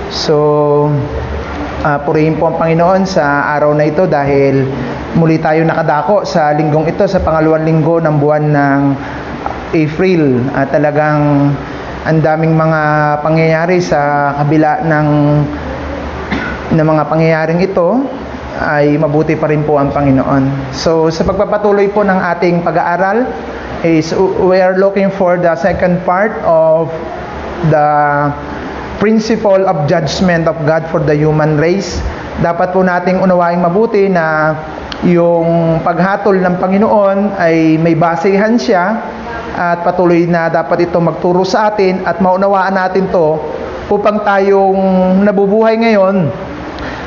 So, purihin po ang Panginoon sa araw na ito dahil muli tayo nakadako sa linggong ito, sa pangalawang linggo ng buwan ng April. Talagang ang daming mga pangyayari sa kabila ng mga pangyayaring ito ay mabuti pa rin po ang Panginoon. So, sa pagpapatuloy po ng ating pag-aaral is we are looking for the second part of the principle of judgment of God for the human race. Dapat po nating unawaing mabuti na yung paghatol ng Panginoon ay may basehan siya at patuloy na dapat ito magturo sa atin at maunawaan natin to upang tayong nabubuhay ngayon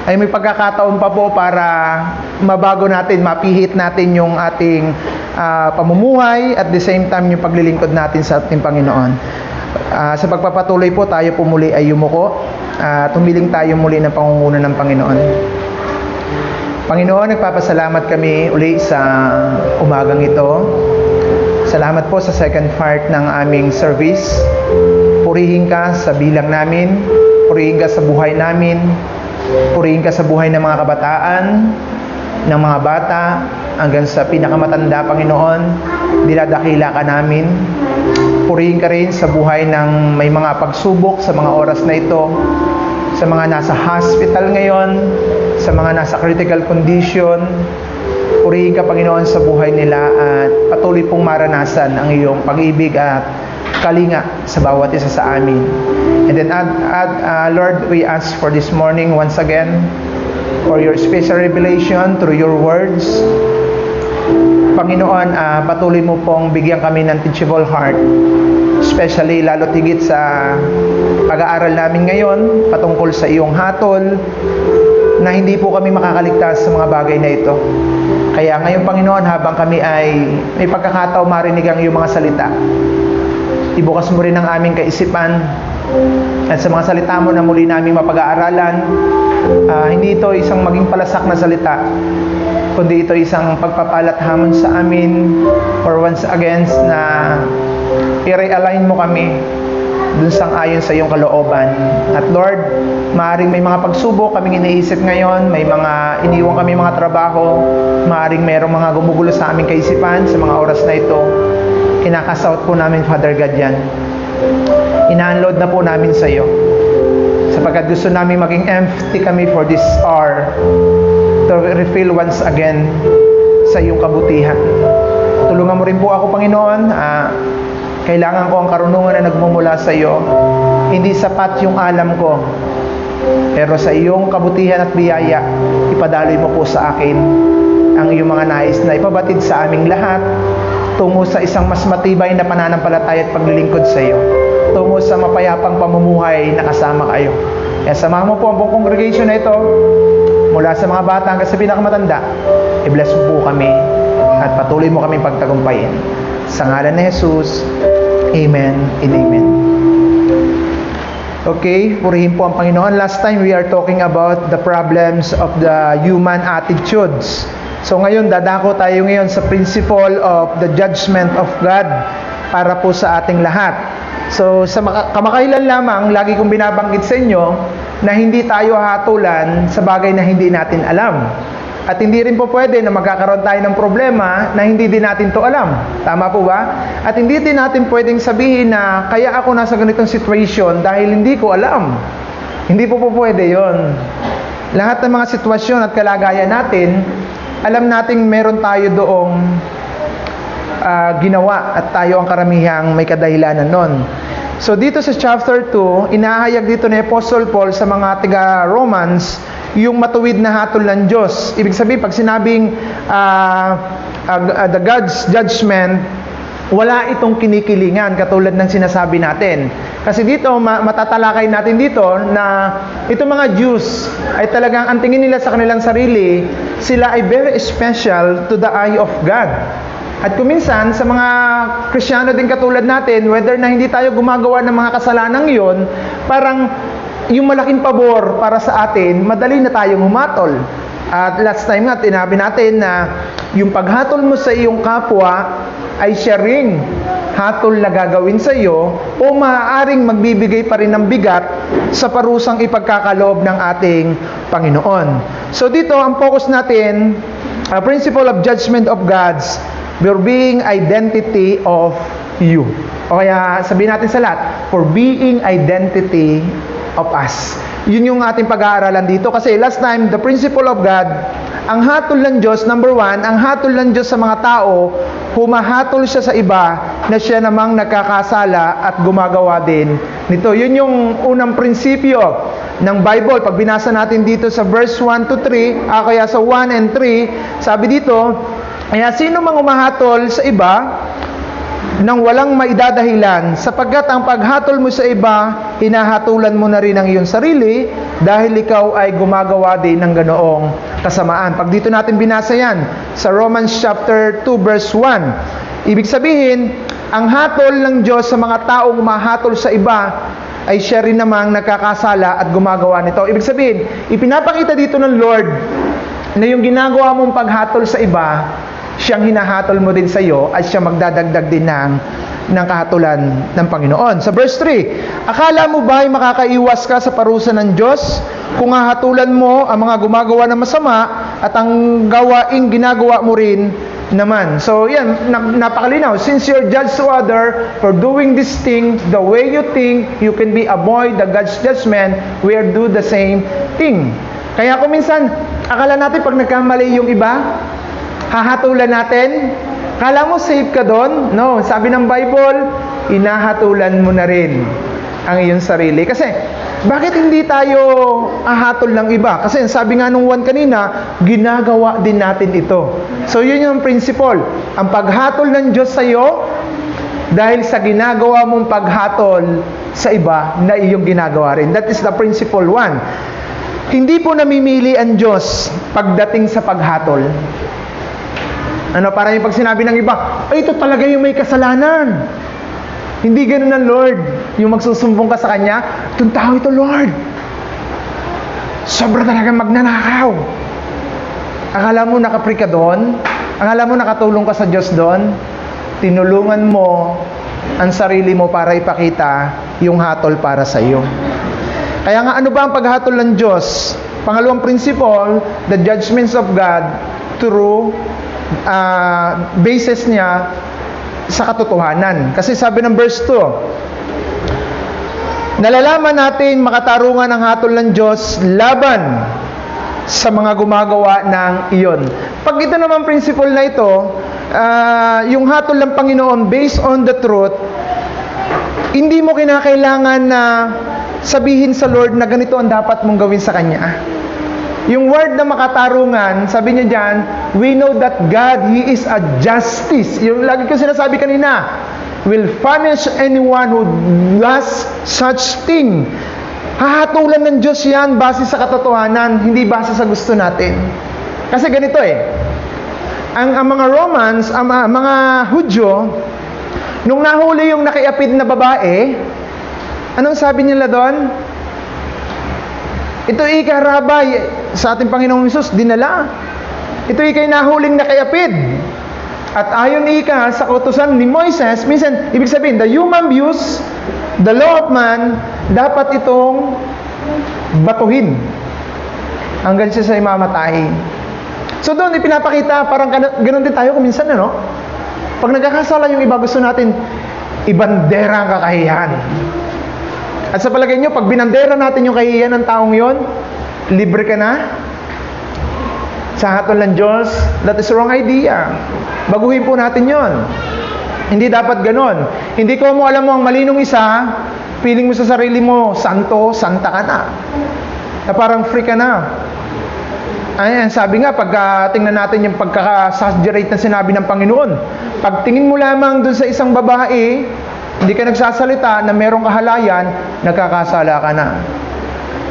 ay may pagkakataon pa po para mabago natin, mapihit natin yung ating pamumuhay at the same time yung paglilingkod natin sa ating Panginoon. Sa pagpapatuloy po, tayo po muli ay yumuko at humiling tayo muli ng pangunguna ng Panginoon. Panginoon, nagpapasalamat kami uli sa umagang ito. Salamat po sa second part ng aming service. Purihin ka sa bilang namin, purihin ka sa buhay namin, purihin ka sa buhay ng mga kabataan, ng mga bata, hanggang sa pinakamatanda, Panginoon. Dinadakila ka namin. Purihin ka rin sa buhay ng may mga pagsubok sa mga oras na ito, sa mga nasa hospital ngayon, sa mga nasa critical condition. Purihin ka, Panginoon, sa buhay nila at patuloy pong maranasan ang iyong pag-ibig at kalinga sa bawat isa sa amin. And then, Lord, we ask for this morning once again for your special revelation through your words. Panginoon, patuloy mo pong bigyan kami ng teachable heart, especially lalo tigit sa pag-aaral namin ngayon patungkol sa iyong hatol na hindi po kami makakaligtas sa mga bagay na ito. Kaya ngayon, Panginoon, habang kami ay may pagkakataon marinig ang iyong mga salita, ibukas mo rin ang aming kaisipan at sa mga salita mo na muli naming mapag-aaralan, hindi ito isang maging palasak na salita, kundi ito isang pagpapalat hamon sa amin or once again na i-realign mo kami dun sang ayon sa iyong kalooban. At Lord, maaaring may mga pagsubok kaming iniisip ngayon, may mga iniwang kami mga trabaho, maaaring mayroong mga gumugulo sa aming kaisipan sa mga oras na ito. Kinakasout po namin, Father God, yan. Ina-unload na po namin sa iyo sapagkat gusto namin maging empty kami for this hour to refill once again sa iyong kabutihan. Tulungan mo rin po ako, Panginoon. Kailangan ko ang karunungan na nagmumula sa iyo. Hindi sapat yung alam ko, pero sa iyong kabutihan at biyaya, ipadaloy mo po sa akin ang iyong mga nais na ipabatid sa aming lahat tungo sa isang mas matibay na pananampalataya at paglilingkod sa iyo, tungo sa mapayapang pamumuhay na kasama kayo. Kaya samahan mo po ang buong congregation na ito, mula sa mga bata hanggang sa pinakamatanda. I-bless mo po kami at patuloy mo kaming pagtagumpayin. Sa ngalan ni Jesus, Amen and Amen. Okay, purihin po ang Panginoon. Last time we are talking about the problems of the human attitudes. So ngayon, dadako tayo ngayon sa principle of the judgment of God para po sa ating lahat. So sa kamakailan lamang, lagi kong binabanggit sa inyo na hindi tayo hatulan sa bagay na hindi natin alam. At hindi rin po pwede na magkakaroon tayo ng problema na hindi din natin to alam. Tama po ba? At hindi din natin pwedeng sabihin na kaya ako nasa ganitong situation dahil hindi ko alam. Hindi po pwede yon. Lahat ng mga sitwasyon at kalagayan natin, alam nating meron tayo doong ginawa at tayo ang karamihang may kadahilanan nun. So dito sa chapter 2, inahayag dito ni Apostle Paul sa mga taga-Romans yung matuwid na hatol ng Diyos. Ibig sabihin, pag sinabing the God's judgment, wala itong kinikilingan katulad ng sinasabi natin. Kasi dito, matatalakay natin dito na itong mga Jews ay talagang ang tingin nila sa kanilang sarili, sila ay very special to the eye of God. At kuminsan, sa mga Kristiyano din katulad natin, whether na hindi tayo gumagawa ng mga kasalanang yon, parang yung malaking pabor para sa atin, madali na tayong humatol. At last time nga, tinabi natin na yung paghatol mo sa iyong kapwa ay sharing hatol na gagawin sa iyo o maaaring magbibigay pa rin ng bigat sa parusang ipagkakaloob ng ating Panginoon. So dito, ang focus natin, principle of judgment of God's for being identity of you. O kaya sabihin natin sa lahat, for being identity of us. Yun yung ating pag-aaralan dito. Kasi last time, the principle of God, ang hatol ng Diyos, number one, ang hatol ng Diyos sa mga tao, humahatol siya sa iba na siya namang nagkakasala at gumagawa din nito. Yun yung unang prinsipyo ng Bible. Pag binasa natin dito sa verse 1 to 3, kaya sa 1 and 3, sabi dito, kaya sino mang umahatol sa iba nang walang maidadahilan, sapagkat ang paghatol mo sa iba, hinahatulan mo na rin ang iyong sarili dahil ikaw ay gumagawa din ng ganoong kasamaan. Pag dito natin binasa yan sa Romans chapter 2 verse 1, ibig sabihin, ang hatol ng Diyos sa mga taong umahatol sa iba ay siya rin namang nakakasala at gumagawa nito. Ibig sabihin, ipinapakita dito ng Lord na yung ginagawa mong paghatol sa iba, siyang hinahatol mo din sa iyo at siya magdadagdag din ng kahatulan ng Panginoon. Sa verse 3, akala mo ba ay makakaiwas ka sa parusa ng Diyos kung hahatulan mo ang mga gumagawa ng masama at ang gawaing ginagawa mo rin naman? So yan, napakalinaw. Since you're judged to other for doing this thing the way you think you can be avoid the God's judgment, we are do the same thing. Kaya kung minsan, akala natin pag nagkamali yung iba, hahatulan natin. Kala mo safe ka doon? No, sabi ng Bible, hinahatulan mo na rin ang iyong sarili. Kasi, bakit hindi tayo ahatol ng iba? Kasi sabi nga nung one kanina, ginagawa din natin ito. So, yun yung principle. Ang paghatol ng Diyos sa iyo, dahil sa ginagawa mong paghatol sa iba na iyong ginagawa rin. That is the principle 1. Hindi po namimili ang Diyos pagdating sa paghatol. Para yung pag sinabi ng iba, ay ito talaga yung may kasalanan. Hindi ganun ang Lord. Yung magsusumbong ka sa Kanya, itong tao ito, Lord. Sobra talaga magnanakaw. Akala mo nakapri ka doon? Akala mo nakatulong ka sa Diyos doon? Tinulungan mo ang sarili mo para ipakita yung hatol para sa iyo. Kaya nga, ano ba ang paghatol ng Diyos? Pangalawang principle, the judgments of God through basis niya sa katotohanan. Kasi sabi ng verse 2, nalalaman natin makatarungan ang hatol ng Diyos laban sa mga gumagawa ng iyon. Pag ito naman principle na ito, yung hatol ng Panginoon based on the truth, hindi mo kinakailangan na sabihin sa Lord na ganito ang dapat mong gawin sa Kanya. Yung word na makatarungan, sabi niya dyan, we know that God, He is a justice. Yung lagi ko sinasabi kanina, will punish anyone who does such thing. Hahatulan ng Diyos yan base sa katotohanan, hindi base sa gusto natin. Kasi ganito ang mga Romans, ang mga Hudyo, nung nahuli yung nakiapid na babae, anong sabi nila doon? Ito ikarabay sa ating Panginoong Hesus, dinala. Ito ikay nahuling nakiapid. At ayon ika sa kautusan ni Moises, minsan, ibig sabihin, the human views, the law of man, dapat itong batuhin hanggang siya sa imamatay. So doon, ipinapakita, parang ganun din tayo kuminsan, ano? Pag nagkakasala yung iba, gusto natin, ibandera ang kakahiyan. At sa palagay nyo, pag binandera natin yung kahihiyan ng taong yon, libre ka na? Sa hatol ng Diyos, that is wrong idea. Baguhin po natin yon. Hindi dapat ganon. Hindi ko mo alam mo ang malinong isa, feeling mo sa sarili mo, santo, santa ka na. Na parang free ka na. Ayan, sabi nga, pag tingnan natin yung pagkaka-exaggerate na sinabi ng Panginoon, pag tingin mo lamang dun sa isang babae, hindi ka nagsasalita na merong kahalayan, nagkakasala ka na.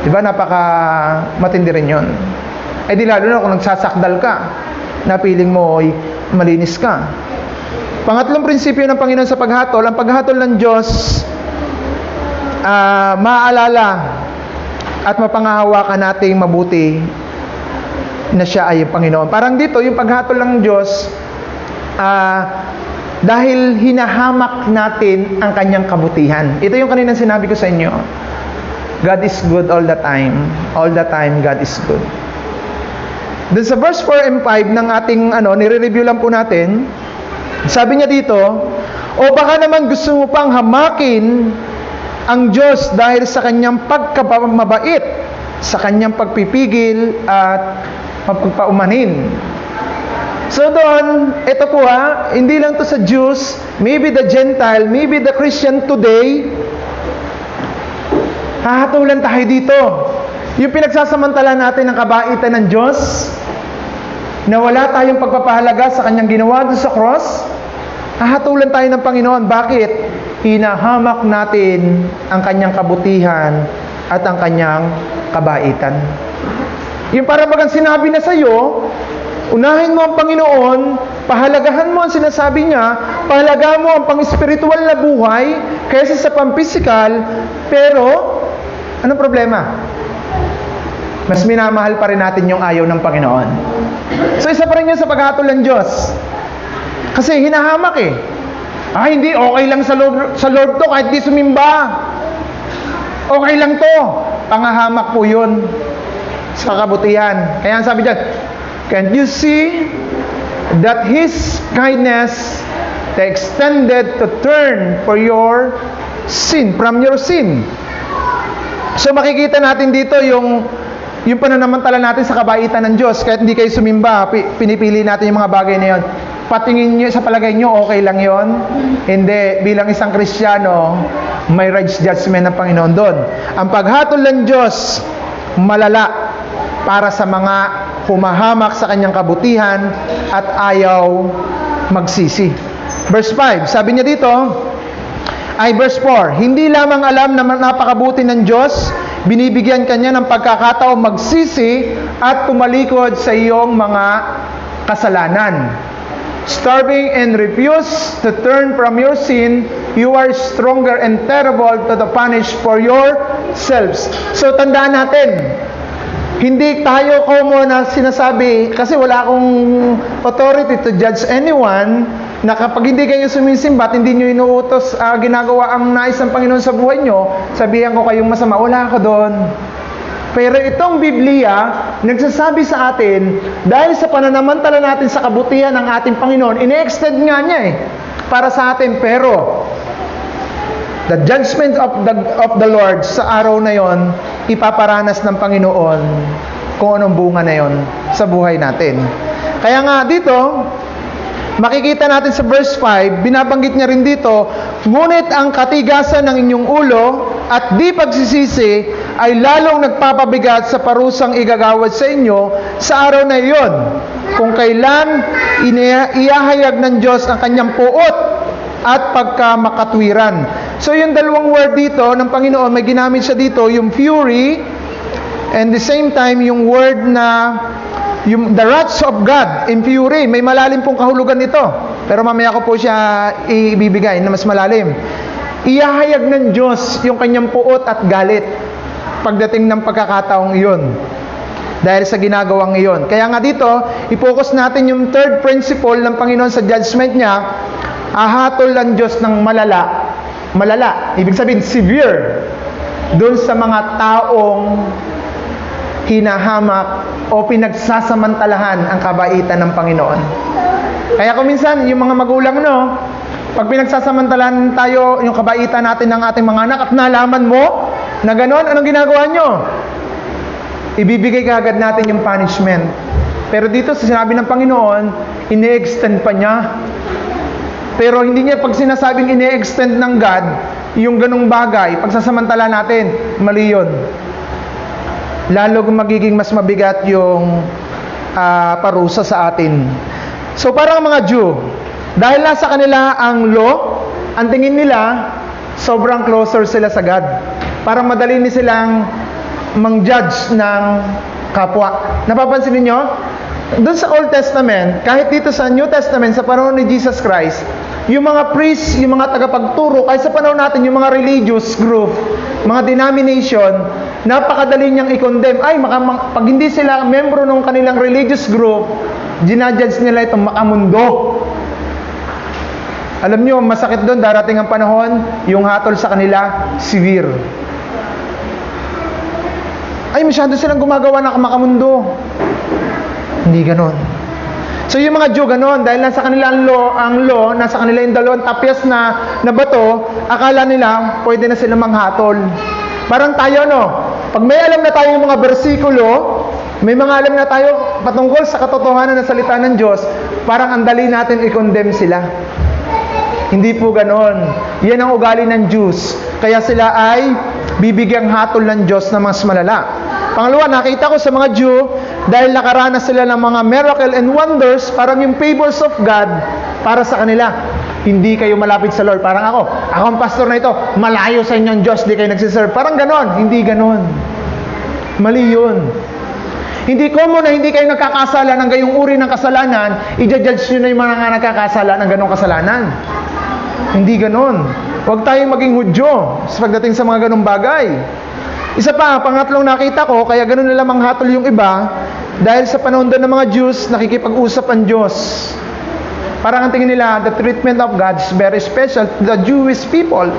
Diba? Napaka matindi rin yun. Eh di lalo na kung nagsasakdal ka, na piling mo ay malinis ka. Pangatlong prinsipyo ng Panginoon sa paghatol, ang paghatol ng Diyos, maaalala at mapangahawakan nating mabuti na siya ay Panginoon. Parang dito, yung paghatol ng Diyos, Dahil hinahamak natin ang kanyang kabutihan. Ito yung kaninang sinabi ko sa inyo. God is good all the time. All the time, God is good. Dun sa verse 4 and 5 ng ating, nire-review lang po natin, sabi niya dito, o baka naman gusto mo pang hamakin ang Diyos dahil sa kanyang pagkababait, sa kanyang pagpipigil at pagpapaumanin. So doon, ito po hindi lang to sa Jews, maybe the Gentile, maybe the Christian today, hahatulan tayo dito. Yung pinagsasamantala natin ng kabaitan ng Diyos, na wala tayong pagpapahalaga sa kanyang ginawa doon sa cross, hahatulan tayo ng Panginoon. Bakit? Hinahamak natin ang kanyang kabutihan at ang kanyang kabaitan. Yung para bagang sinabi na sa iyo, unahin mo ang Panginoon, pahalagahan mo ang sinasabi niya, pahalagahan mo ang pang-espiritual na buhay kaysa sa pang-physical, pero anong problema? Mas minamahal pa rin natin yung ayaw ng Panginoon. So isa pa rin yun sa paghatol ng Diyos. Kasi hinahamak hindi, okay lang sa Lord to kahit di sumimba. Okay lang to. Pangahamak po yun sa kabutihan. Kaya ang sabi dyan, can't you see that His kindness extended to turn for your sin, from your sin? So makikita natin dito yung pananamantala natin sa kabaitan ng Diyos. Kahit hindi kayo sumimba, pinipili natin yung mga bagay na yun. Patingin nyo, sa palagay nyo, okay lang yon? Hindi. Bilang isang Kristiyano, may righteous judgment ng Panginoon doon. Ang paghatol ng Diyos, malala para sa mga humahamak sa kanyang kabutihan at ayaw magsisi. Verse 5, sabi niya dito, verse 4, hindi lamang alam na napakabuti ng Diyos, binibigyan kanya ng pagkakataon magsisi at tumalikod sa iyong mga kasalanan. Starving and refuse to turn from your sin, you are stronger and terrible to the punish for yourselves. So tandaan natin, hindi tayo na sinasabi, kasi wala akong authority to judge anyone, na kapag hindi kayo sumisimba at hindi nyo inuutos ginagawa ang nais ng Panginoon sa buhay nyo, sabihan ko kayong masama, wala ako doon. Pero itong Biblia, nagsasabi sa atin, dahil sa pananamantala natin sa kabutihan ng ating Panginoon, ine-extend nga niya para sa atin. Pero, the judgment of the Lord sa araw na yon, ipaparanas ng Panginoon kung anong bunga na yon sa buhay natin. Kaya nga dito, makikita natin sa verse 5, binabanggit niya rin dito, ngunit ang katigasan ng inyong ulo at di pagsisisi ay lalong nagpapabigat sa parusang igagawad sa inyo sa araw na iyon, kung kailan iahayag ng Diyos ang kanyang puot at pagkamakatwiran. So yung dalawang word dito ng Panginoon, may ginamit siya dito, yung fury, and the same time yung word na the wrath of God in fury. May malalim pong kahulugan nito, pero mamaya ko po siya ibibigay na mas malalim. Iahayag ng Diyos yung kanyang puot at galit pagdating ng pagkakataong iyon, dahil sa ginagawang iyon. Kaya nga dito, i-focus natin yung third principle ng Panginoon sa judgment niya. Ahatol ng Diyos ng malala, ibig sabihin severe, doon sa mga taong hinahamak o pinagsasamantalahan ang kabaitan ng Panginoon. Kaya kung minsan, yung mga magulang, pag pinagsasamantalahan tayo yung kabaitan natin ng ating mga anak at nalaman mo na gano'n, anong ginagawa nyo? Ibibigay kaagad natin yung punishment. Pero dito sa sinabi ng Panginoon, ine-extend pa niya. Pero hindi niya pag sinasabing ine-extend ng God, yung ganong bagay, pagsasamantala natin, mali yun. Lalo magiging mas mabigat yung parusa sa atin. So parang mga Jew, dahil nasa kanila ang law, ang tingin nila, sobrang closer sila sa God. Parang madali ni silang mang-judge ng kapwa. Napapansin niyo? Doon sa Old Testament, kahit dito sa New Testament, sa panahon ni Jesus Christ, yung mga priests, yung mga tagapagturo, kahit sa panahon natin, yung mga religious group, mga denomination, napakadali niyang i-condemn. Pag hindi sila membro ng kanilang religious group, ginajudge nila itong makamundo. Alam nyo, masakit doon, darating ang panahon, yung hatol sa kanila, severe. Ay, masyado silang gumagawa ng makamundo. Hindi ganon. So yung mga Jew ganon, dahil nasa kanila ang law, nasa kanila yung dalawang tapyas na bato, akala nila, pwede na sila manghatol. Parang tayo, no? Pag may alam na tayo yung mga bersikulo, may mga alam na tayo patungkol sa katotohanan ng salita ng Diyos, parang ang dali natin i-condemn sila. Hindi po ganon. Yan ang ugali ng Jews. Kaya sila ay bibigyang hatol ng Diyos na mas malala. Pangalawa, nakita ko sa mga Jew, dahil nakaranas sila ng mga miracle and wonders, parang yung favors of God para sa kanila. Hindi kayo malapit sa Lord. Parang ako ang pastor na ito, malayo sa inyong Diyos, di kayo nagsiserve. Parang ganon. Hindi ganon. Mali yun. Hindi common na hindi kayo nagkakasala ng gayong uri ng kasalanan, i-judge nyo na yung mga nagkakasala ng ganong kasalanan. Hindi ganon. Huwag tayong maging Hudyo sa pagdating sa mga ganong bagay. Isa pa, pangatlong nakita ko, kaya ganun nila manghatol yung iba, dahil sa panahon doon ng mga Jews, nakikipag-usap ang Diyos. Parang ang tingin nila, the treatment of God is very special to the Jewish people.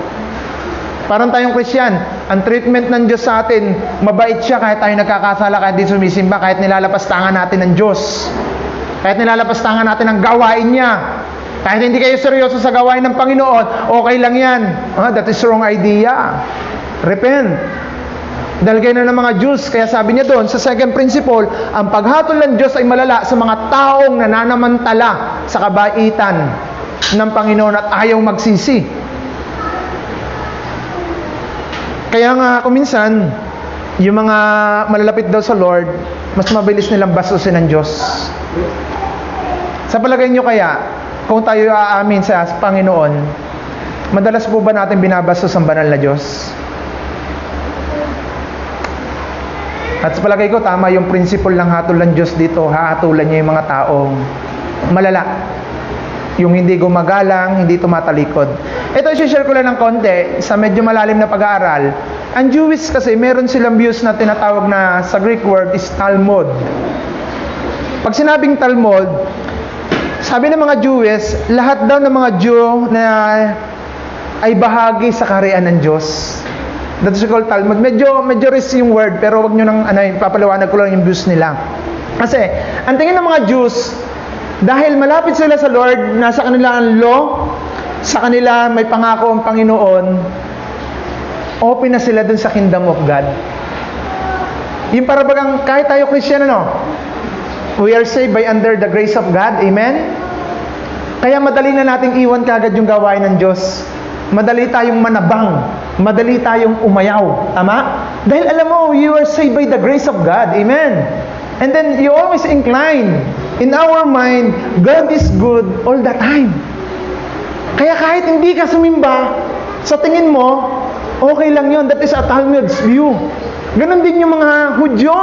Parang tayong Christian, ang treatment ng Diyos sa atin, mabait siya kahit tayo nagkakasala, kahit di sumisimba, kahit nilalapastangan natin ng Diyos. Kahit nilalapastangan natin ang gawain niya. Kahit hindi kayo seryoso sa gawain ng Panginoon, okay lang yan. That is wrong idea. Repent. Dahil ganyan ng mga Jews, kaya sabi niya doon, sa second principle, ang paghatol ng Diyos ay malala sa mga taong nananamantala sa kabaitan ng Panginoon at ayaw magsisi. Kaya nga, kuminsan, yung mga malalapit daw sa Lord, mas mabilis nilang bastusin ng Diyos. Sa palagay nyo kaya, kung tayo aamin sa Panginoon, madalas po ba natin binabastos ang banal na Diyos? At sa palagay ko, tama yung principle ng hatol ng Diyos dito. Hahatulan niya yung mga taong malala. Yung hindi gumagalang, hindi tumatalikod. Ito, i-share ko lang ng konti sa medyo malalim na pag-aaral. Ang Jewish kasi, meron silang views na tinatawag na sa Greek word is Talmud. Pag sinabing Talmud, sabi ng mga Jewish, lahat daw ng mga Jew na ay bahagi sa kaharian ng Diyos. That's called Talmud. Medyo risky yung word, pero wag nyo nang papaliwanag ko lang yung views nila. Kasi, ang tingin ng mga Jews, dahil malapit sila sa Lord, nasa kanila ang law, sa kanila may pangako ang Panginoon, open na sila dun sa kingdom of God. Yung parabagang kahit tayo Christian, we are saved by under the grace of God. Amen? Kaya madali na nating iwan kagad yung gawain ng Diyos. Madali tayong manabang. Madali tayong umayaw. Tama? Dahil alam mo, you are saved by the grace of God. Amen? And then, you always incline. In our mind, God is good all the time. Kaya kahit hindi ka sumimba, sa tingin mo, okay lang yun. That is a Talmud's view. Ganon din yung mga Hudyo.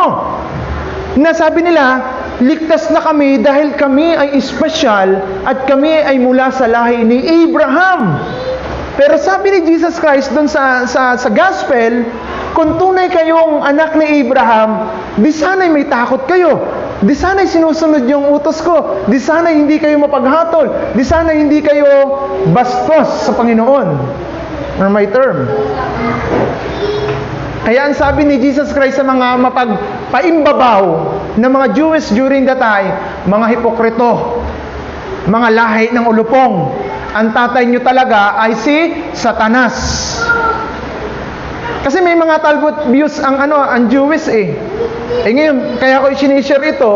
Na sabi nila, ligtas na kami dahil kami ay espesyal at kami ay mula sa lahi ni Abraham. Pero sabi ni Jesus Christ doon sa gospel, kung tunay kayong anak ni Abraham, di sana'y may takot kayo. Di sana'y sinusunod yung utos ko. Di sana'y hindi kayo mapaghatol. Di sana'y hindi kayo bastos sa Panginoon. Or my term. Kaya ang sabi ni Jesus Christ sa mga mapagpaimbabaw ng mga Jewish during that time, mga hipokrito, mga lahi ng ulupong, ang tatay nyo talaga ay si Satanas. Kasi may mga Talmud views ang Jewish ngayon, kaya ko i-share ito,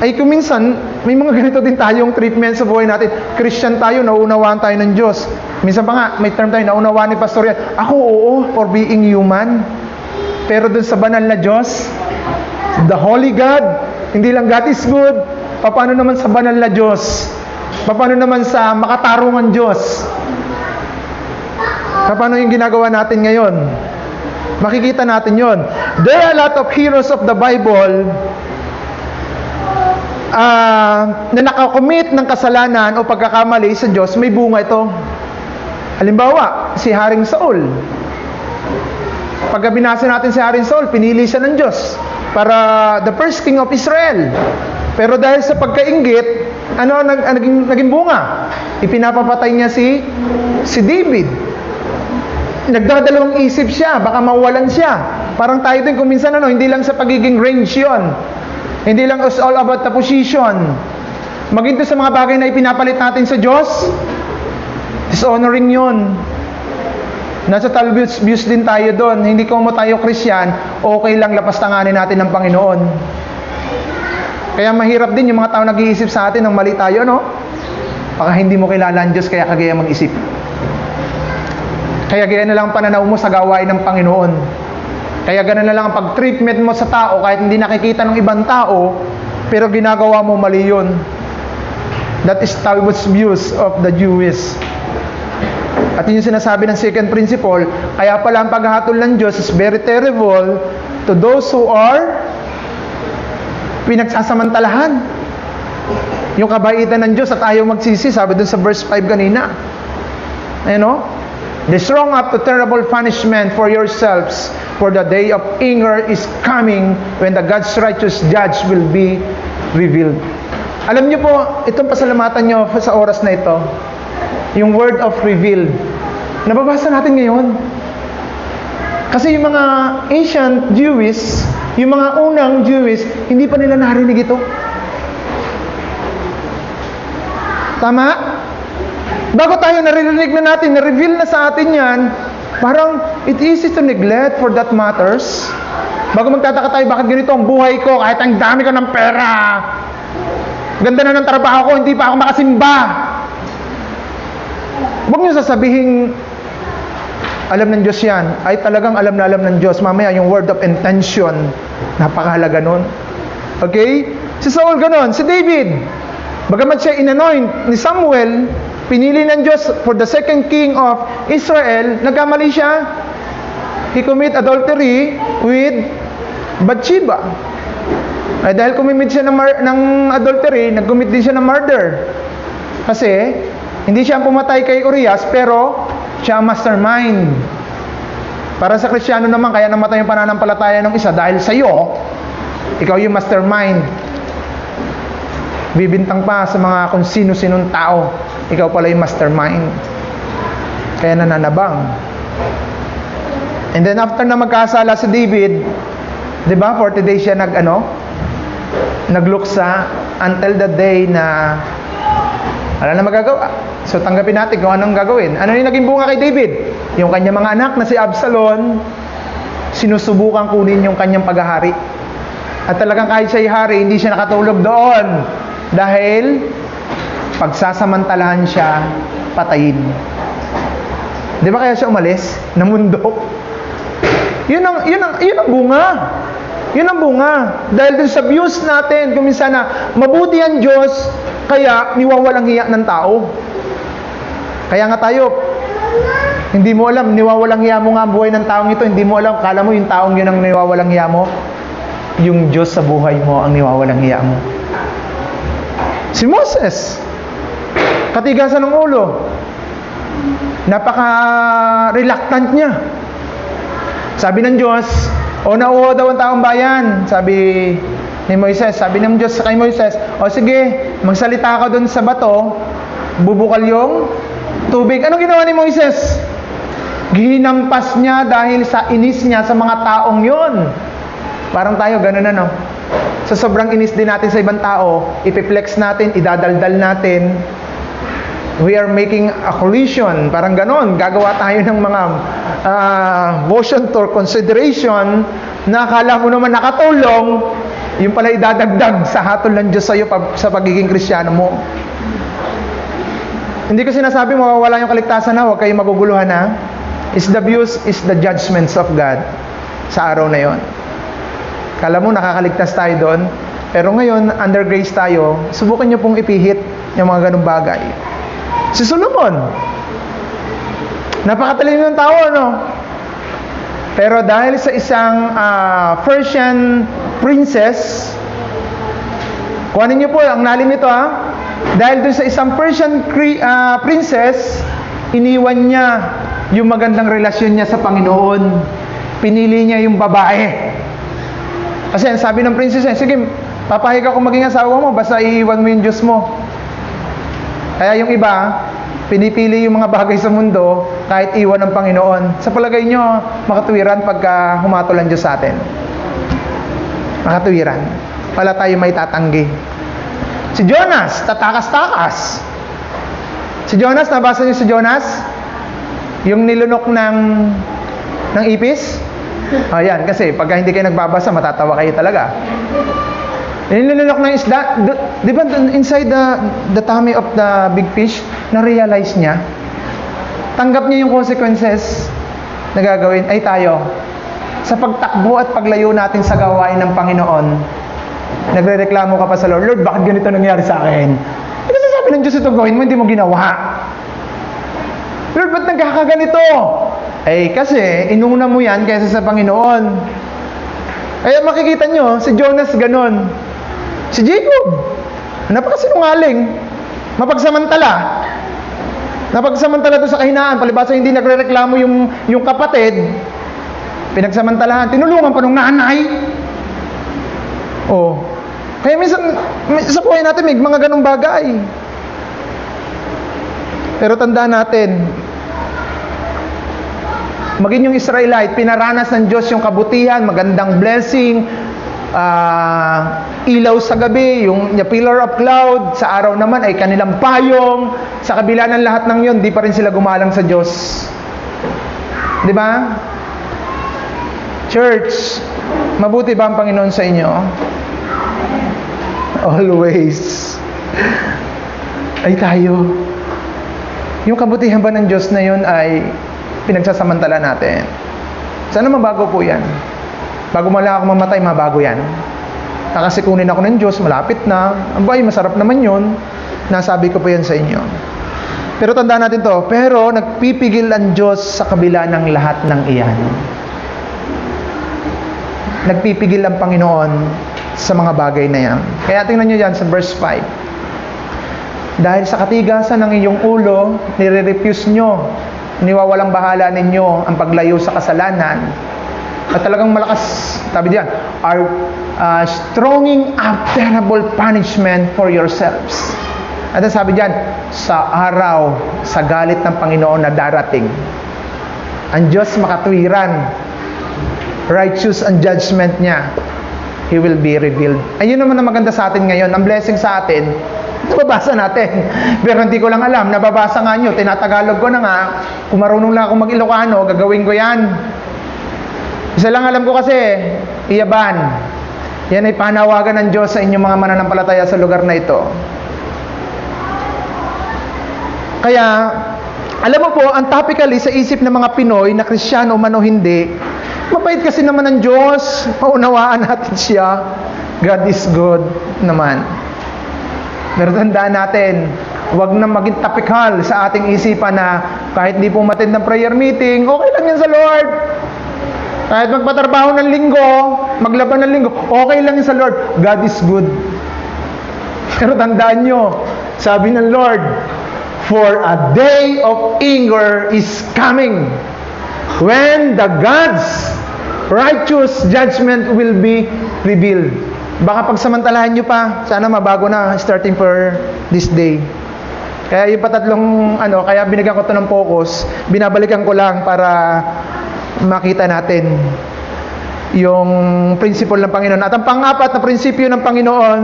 ay kuminsan, may mga ganito din tayong treatment sa buhay natin. Christian tayo, naunawaan tayo ng Diyos. Minsan pa nga, may term tayo, naunawaan ni Pastor yan. Ako, oo, for being human. Pero dun sa banal na Diyos, the Holy God, hindi lang God is good, paano naman sa banal na Diyos? Paano naman sa makatarungan Diyos? Paano yung ginagawa natin ngayon? Makikita natin yon. There are a lot of heroes of the Bible na nakakomit ng kasalanan o pagkakamali sa Diyos, may bunga ito. Halimbawa, si Haring Saul. Pagka binasa natin si Haring Saul, pinili siya ng Diyos para the first king of Israel. Pero dahil sa pagkainggit, naging bunga? Ipinapapatay niya si David. Nagdadalawang isip siya, baka mawalan siya. Parang tayo din kung minsan hindi lang sa pagiging range yun. Hindi lang it's all about the position. Maging sa mga bagay na ipinapalit natin sa Diyos, dishonoring yun. Nasa talbis views din tayo doon. Hindi ko mo tayo Christian, okay lang lapastanganin natin ng Panginoon. Kaya mahirap din yung mga tao nag-iisip sa atin ng mali tayo, no? Baka hindi mo kilala ang Diyos, kaya kagaya mag-isip. Kaya gaya na lang ang pananaw mo sa gawain ng Panginoon. Kaya ganoon na lang ang pag-treatment mo sa tao kahit hindi nakikita ng ibang tao, pero ginagawa mo mali yun. That is Talmud's views of the Jewish. At yun yung sinasabi ng second principle, kaya pala ang paghahatol ng Diyos is very terrible to those who are pinagsasamantalahan. Yung kabaitan ng Diyos at ayaw magsisi, sabi dun sa verse 5 kanina. They strong up to terrible punishment for yourselves, for the day of anger is coming when the God's righteous judge will be revealed. Alam niyo po, itong pasalamatan niyo sa oras na ito, yung word of revealed. Nababasa natin ngayon. Kasi yung mga ancient Jewish, yung mga unang Jewish, hindi pa nila narinig ito. Tama? Bago tayo naririnig na natin, na-reveal na sa atin yan, parang it easy to neglect for that matters. Bago magtataka tayo, bakit ganito ang buhay ko, kahit ang dami ko ng pera, ganda na ng trabaho ko, hindi pa ako makasimba. Huwag niyo sasabihin, alam ng Diyos yan. Ay talagang alam na alam ng Diyos. Mamaya yung word of intention, napakahalaga nun. Okay? Si Saul ganon, si David, bagamat siya inanoint ni Samuel, pinili ng Diyos for the second king of Israel, nagkamali siya. He commit adultery with Bathsheba. Ay dahil kumimit siya ng adultery, nag-commit din siya ng murder. Kasi, hindi siya pumatay kay Urias, pero siya ang mastermind. Para sa Kristiyano naman, kaya namatay yung pananampalataya ng isa dahil sa iyo, ikaw yung mastermind. Bibintang pa sa mga kung sino-sinong tao, ikaw pala yung mastermind. Kaya nananabang. And then after na magkasala si David, 'di ba? 40 days siya nagluksa until the day na wala na magagawa. So tanggapin natin kung anong gagawin. Ano yung naging bunga kay David? Yung kanyang mga anak na si Absalom, sinusubukan kunin yung kanyang paghahari. At talagang kahit siya ihari, hindi siya nakatulog doon. Dahil pagsasamantalahan siya, patayin. Di ba kaya siya umalis? Namundok. Yun ang bunga. Yun ang bunga. Dahil dun sa views natin, kung minsan na mabuti ang Diyos, kaya niwawalang hiya ng tao. Kaya nga tayo, hindi mo alam, niwawalang hiya mo nga ang buhay ng taong ito, hindi mo alam, kala mo yung taong yun ang niwawalang hiya mo, yung Diyos sa buhay mo ang niwawalang hiya mo. Si Moses, katigasan ng ulo, napaka-reluctant niya. Sabi ng Diyos, nauho daw ang taong bayan. Sabi ni Moises, sabi ng Diyos kay Moises, sige, magsalita ka doon sa bato, bubukal yung tubig. Anong ginawa ni Moises? Ginampas niya dahil sa inis niya sa mga taong yon. Parang tayo, ganun na, no? Sa sobrang inis din natin sa ibang tao, ipiplex natin, idadaldal natin. We are making a collision. Parang ganon. Gagawa tayo ng mga motion to consideration na akala mo naman nakatulong, yung pala idadagdag sa hatol ng Diyos sa iyo sa pagiging Kristiyano mo. Hindi ko sinasabi mawawala yung kaligtasan na, huwag kayong maguguluhan na. Is the views, is the judgments of God sa araw na yon. Kala mo nakakaligtas tayo doon, pero ngayon, under grace tayo, subukan nyo pong ipihit yung mga ganung bagay. Si Solomon, napakatalino ng tao, no? Pero dahil sa isang Persian princess, kuhanin nyo po, ang lalim nito, dahil doon sa isang Persian princess, iniwan niya yung magandang relasyon niya sa Panginoon. Pinili niya yung babae. Kasi sabi ng princess, sige, papahig ako maging asawa mo, basta iiwan mo yung Diyos mo. Kaya yung iba, pinipili yung mga bagay sa mundo kahit iwan ng Panginoon. Sa palagay nyo, makatuwiran pagka humatol ang Diyos sa atin. Makatuwiran. Wala tayo may tatanggi. Si Jonas, tatakas-takas. Si Jonas, nabasa niyo si Jonas? Yung nilunok ng ipis? Ayan, kasi pagka hindi kayo nagbabasa, matatawa kayo talaga. Nilunok ng isda, di ba inside the tummy of the big fish, na-realize niya, tanggap niya yung consequences na gagawin. Ay tayo, sa pagtakbo at paglayo natin sa gawain ng Panginoon, nagrereklamo ka pa sa Lord, Lord, bakit ganito nangyari sa akin? Kasi sabi ng Diyos itong gawin mo, hindi mo ginawa. Lord, ba't nagkakaganito? Eh, kasi, inuna mo yan kaysa sa Panginoon. Kaya makikita nyo, si Jonas ganon. Si Jacob, napakasinungaling, mapagsamantala. Napagsamantala doon sa kahinaan, palibasa hindi nagrereklamo yung kapatid, pinagsamantalahan, tinulungan pa ng nanay. Oh. Kaya minsan, sa buhay natin may mga ganong bagay. Pero tandaan natin, maging yung Israelite, pinaranas ng Diyos yung kabutihan, magandang blessing, ilaw sa gabi, yung pillar of cloud, sa araw naman ay kanilang payong. Sa kabila ng lahat ng yun, di pa rin sila gumalang sa Diyos. Di ba? Church, mabuti ba ang Panginoon sa inyo? Always. Ay tayo. Yung kabutihan ba ng Diyos na yun ay pinagsasamantala natin? Sana mabago po yan. Bago mala ako mamatay, mabago yan. Nakasikunin ako ng Diyos, malapit na. Abay, masarap naman yun. Nasabi ko po yan sa inyo. Pero tandaan natin to, pero nagpipigil ang Diyos sa kabila ng lahat ng iyan. Nagpipigil ang Panginoon sa mga bagay na yan. Kaya tingnan nyo yan sa verse 5. Dahil sa katigasan ng iyong ulo, nire-refuse nyo, niwawalang bahala ninyo ang paglayo sa kasalanan. At talagang malakas, sabi diyan, are stronging up terrible punishment for yourselves. At sabi diyan, sa araw, sa galit ng Panginoon na darating, ang Diyos makatwiran, righteous ang judgment niya, He will be revealed. Ayun naman ang maganda sa atin ngayon, ang blessing sa atin, nababasa natin. Pero hindi ko lang alam, nababasa nga nyo, tinatagalog ko na nga, kung marunong lang ako mag-Ilocano, gagawin ko yan. Isa lang alam ko kasi, iyaban. Yan ay panawagan ng Diyos sa inyong mga mananampalataya sa lugar na ito. Kaya, alam mo po, ang topically sa isip ng mga Pinoy, na Kristiyano man o hindi, mabait kasi naman ng Diyos, maunawaan natin siya, God is good naman. Pero tandaan natin, huwag na maging topical sa ating isipan na kahit di po matend ng prayer meeting, okay lang yan sa Lord. Kahit magpatrabaho ng linggo, maglaban ng linggo, okay lang yan sa Lord. God is good. Pero tandaan nyo, sabi ng Lord, for a day of anger is coming when the God's righteous judgment will be revealed. Baka pagsamantalahan nyo pa, sana mabago na starting for this day. Kaya yung patatlong, kaya binigyan ko to ng focus, binabalikan ko lang para makita natin yung principle ng Panginoon. At ang pang-apat na prinsipyo ng Panginoon,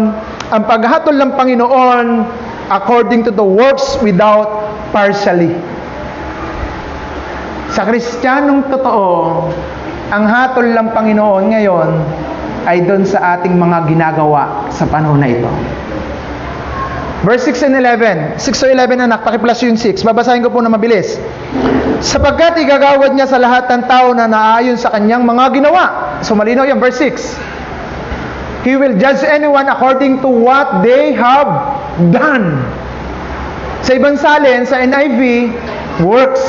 ang paghatol ng Panginoon according to the works without partially. Sa Kristiyanong totoo, ang hatol ng Panginoon ngayon ay doon sa ating mga ginagawa sa panahon na ito. Verse 6 and 11. 6 to 11 anak, pakiplus yung 6. Babasahin ko po na mabilis. Sapagkat igagawad niya sa lahat ng tao na naayon sa kanyang mga ginawa. So malinaw yan, verse 6. He will judge anyone according to what they have done. Sa ibang salin, sa NIV, works.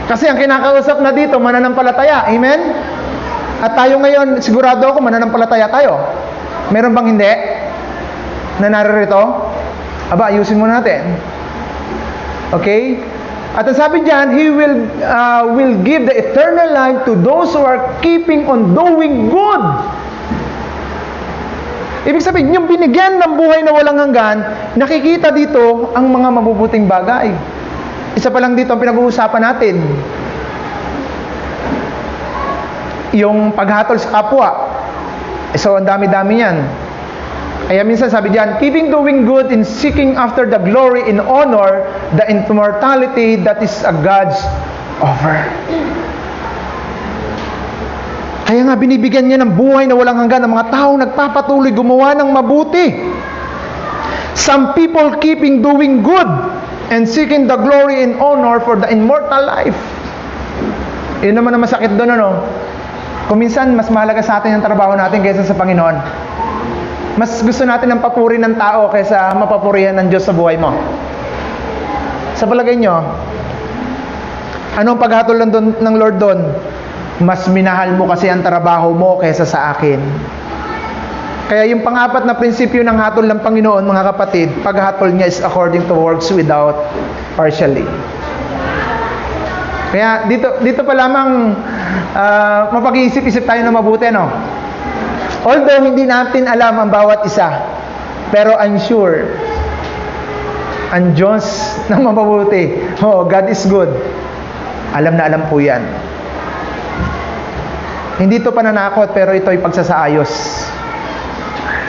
Kasi ang kinakausap na dito, mananampalataya. Amen? At tayo ngayon, sigurado ako, mananampalataya tayo. Meron bang hindi? Na naririto? Aba, ayusin muna natin. Okay? At ang sabi diyan, He will give the eternal life to those who are keeping on doing good. Ibig sabihin, yung binigyan ng buhay na walang hanggan, nakikita dito ang mga mabubuting bagay. Isa pa lang dito ang pinag-uusapan natin. Yung paghatol sa kapwa. So, ang dami-dami yan. Kaya minsan sabi diyan, keeping doing good in seeking after the glory and honor, the immortality that is a God's offer. Kaya nga binibigyan niya ng buhay na walang hanggan ang mga taong nagpapatuloy gumawa ng mabuti. Some people keeping doing good and seeking the glory and honor for the immortal life. Yun naman ang masakit doon, ano? Kung minsan, mas mahalaga sa atin ang trabaho natin kaysa sa Panginoon. Mas gusto natin ang papuri ng tao kaysa mapapurihan ng Diyos sa buhay mo. Sa palagay nyo, anong paghatol ng Lord doon? Mas minahal mo kasi ang trabaho mo kaysa sa akin. Kaya yung pang-apat na prinsipyo ng hatol ng Panginoon, mga kapatid, paghatol niya is according to works without partially. Kaya dito pa lamang mapag-iisip-isip tayo na mabuti, no? Although hindi natin alam ang bawat isa, pero I'm sure ang Diyos na mapabuti. Oh, God is good. Alam na alam po yan. Hindi ito pananakot, pero ito ay pagsasaayos.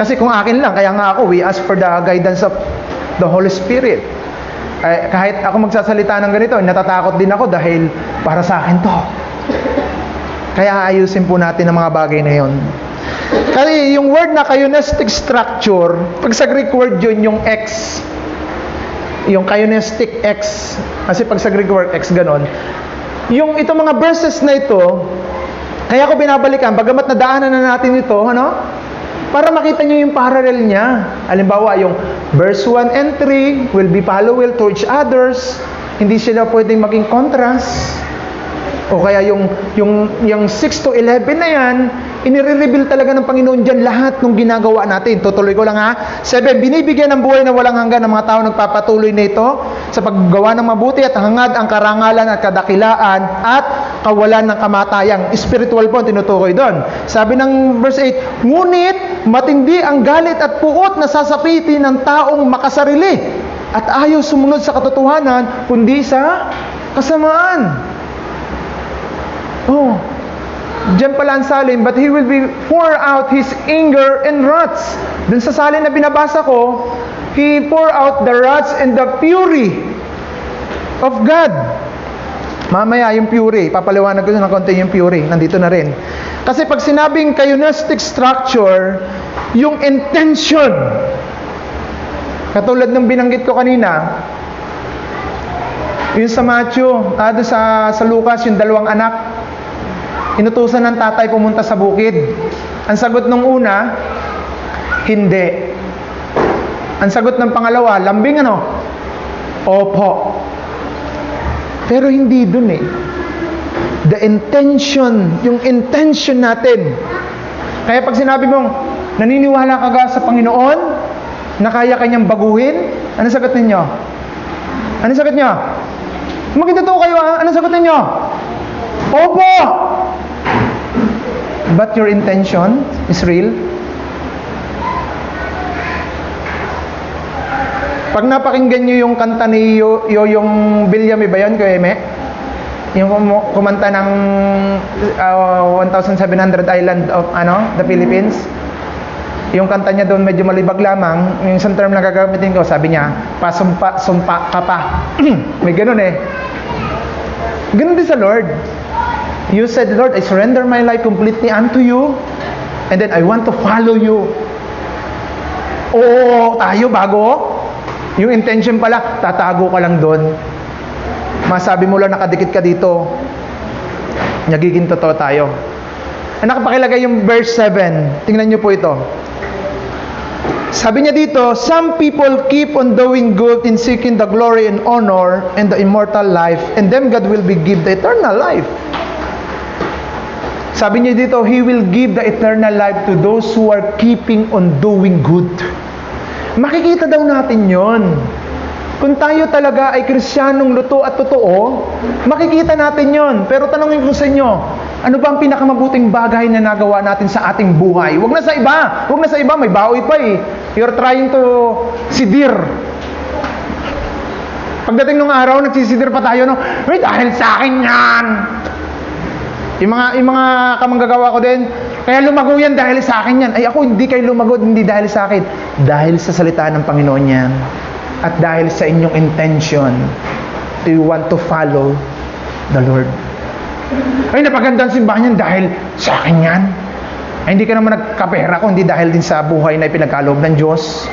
Kasi kung akin lang, kaya nga ako, we ask for the guidance of the Holy Spirit. Kahit ako magsasalita ng ganito, natatakot din ako dahil para sa akin to. Kaya ayusin po natin ang mga bagay na yon. Kasi yung word na kionistic structure, pag sa Greek word yun, yung X, yung kionistic X, kasi pag sa Greek word X, ganon. Yung itong mga verses na ito, kaya ko binabalikan, bagamat nadaanan na natin ito, ano? Para makita nyo yung parallel niya. Halimbawa, yung verse 1 and 3 will be parallel to each others. Hindi sila pwedeng maging contrast. O kaya yung 6 to 11 na yan, inire-reveal talaga ng Panginoon dyan lahat ng ginagawa natin. Tutuloy ko lang ha. 7, binibigyan ng buhay na walang hanggan ng mga tao nagpapatuloy na ito sa paggawa ng mabuti at hangad ang karangalan at kadakilaan at kawalan ng kamatayang. Spiritual po ang tinutukoy doon. Sabi ng verse 8, ngunit matindi ang galit at puot na sasapitin ng taong makasarili at ayaw sumunod sa katotohanan kundi sa kasamaan. Oh, diyan pala ang salin, but he will be pour out his anger and wrath. Dun sa salin na binabasa ko, he pour out the wrath and the fury of God. Mamaya yung fury, papaliwanag ko na konti yung fury, nandito na rin. Kasi pag sinabing kionistic structure, yung intention, katulad ng binanggit ko kanina, yung sa Matthew, sa Lucas, yung dalawang anak, inutusan ng tatay pumunta sa bukid. Ang sagot ng una, hindi. Ang sagot ng pangalawa, lambing ano? Opo. Pero hindi dun eh. The intention, yung intention natin. Kaya pag sinabi mong, naniniwala ka ba sa Panginoon na kaya kanyang baguhin? Ano sagot ninyo? Ano sagot nyo? Magkitotoo kayo ha? Ano sagot ninyo? Opo! But your intention is real? Pag napakinggan nyo yung kanta ni Yoyong Bilyame ba yun, Kuya Eme? Yung kumanta ng 1,700 Island of the Philippines. Yung kanta niya doon medyo malibag lamang. Yung isang term na gagamitin ko, sabi niya, pasumpa ka pa. May ganun eh. Ganun din sa Lord. You said, Lord, I surrender my life completely unto you, and then I want to follow you. Oo, tayo bago. Yung intention pala, tatago ka lang doon. Masabi mo lang nakadikit ka dito. Nagiging totoo tayo. Nakapakilagay yung verse 7. Tingnan niyo po ito. Sabi niya dito, some people keep on doing good in seeking the glory and honor and the immortal life, and them God will give the eternal life. Sabi niya dito, He will give the eternal life to those who are keeping on doing good. Makikita daw natin yon. Kung tayo talaga ay Kristiyanong luto at totoo, makikita natin yon. Pero tanongin ko sa inyo, Ano ba ang pinakamabuting bagay na nagawa natin sa ating buhay? Huwag na sa iba. Huwag na sa iba, may baoy pa eh. You're trying to sidir. Pagdating ng araw, nagsisidir pa tayo, no? Ay, dahil sa akin yan. Yung mga kamanggagawa ko din, kaya lumago yan dahil sa akin yan. Ay ako, hindi kayo lumago, hindi dahil sa akin. Dahil sa salita ng Panginoon yan. At dahil sa inyong intention, do you want to follow the Lord? Ay, napagandang simbahan yan dahil sa akin yan. Ay, hindi ka naman nagkapera ko, hindi dahil din sa buhay na ipinagkaloob ng Diyos.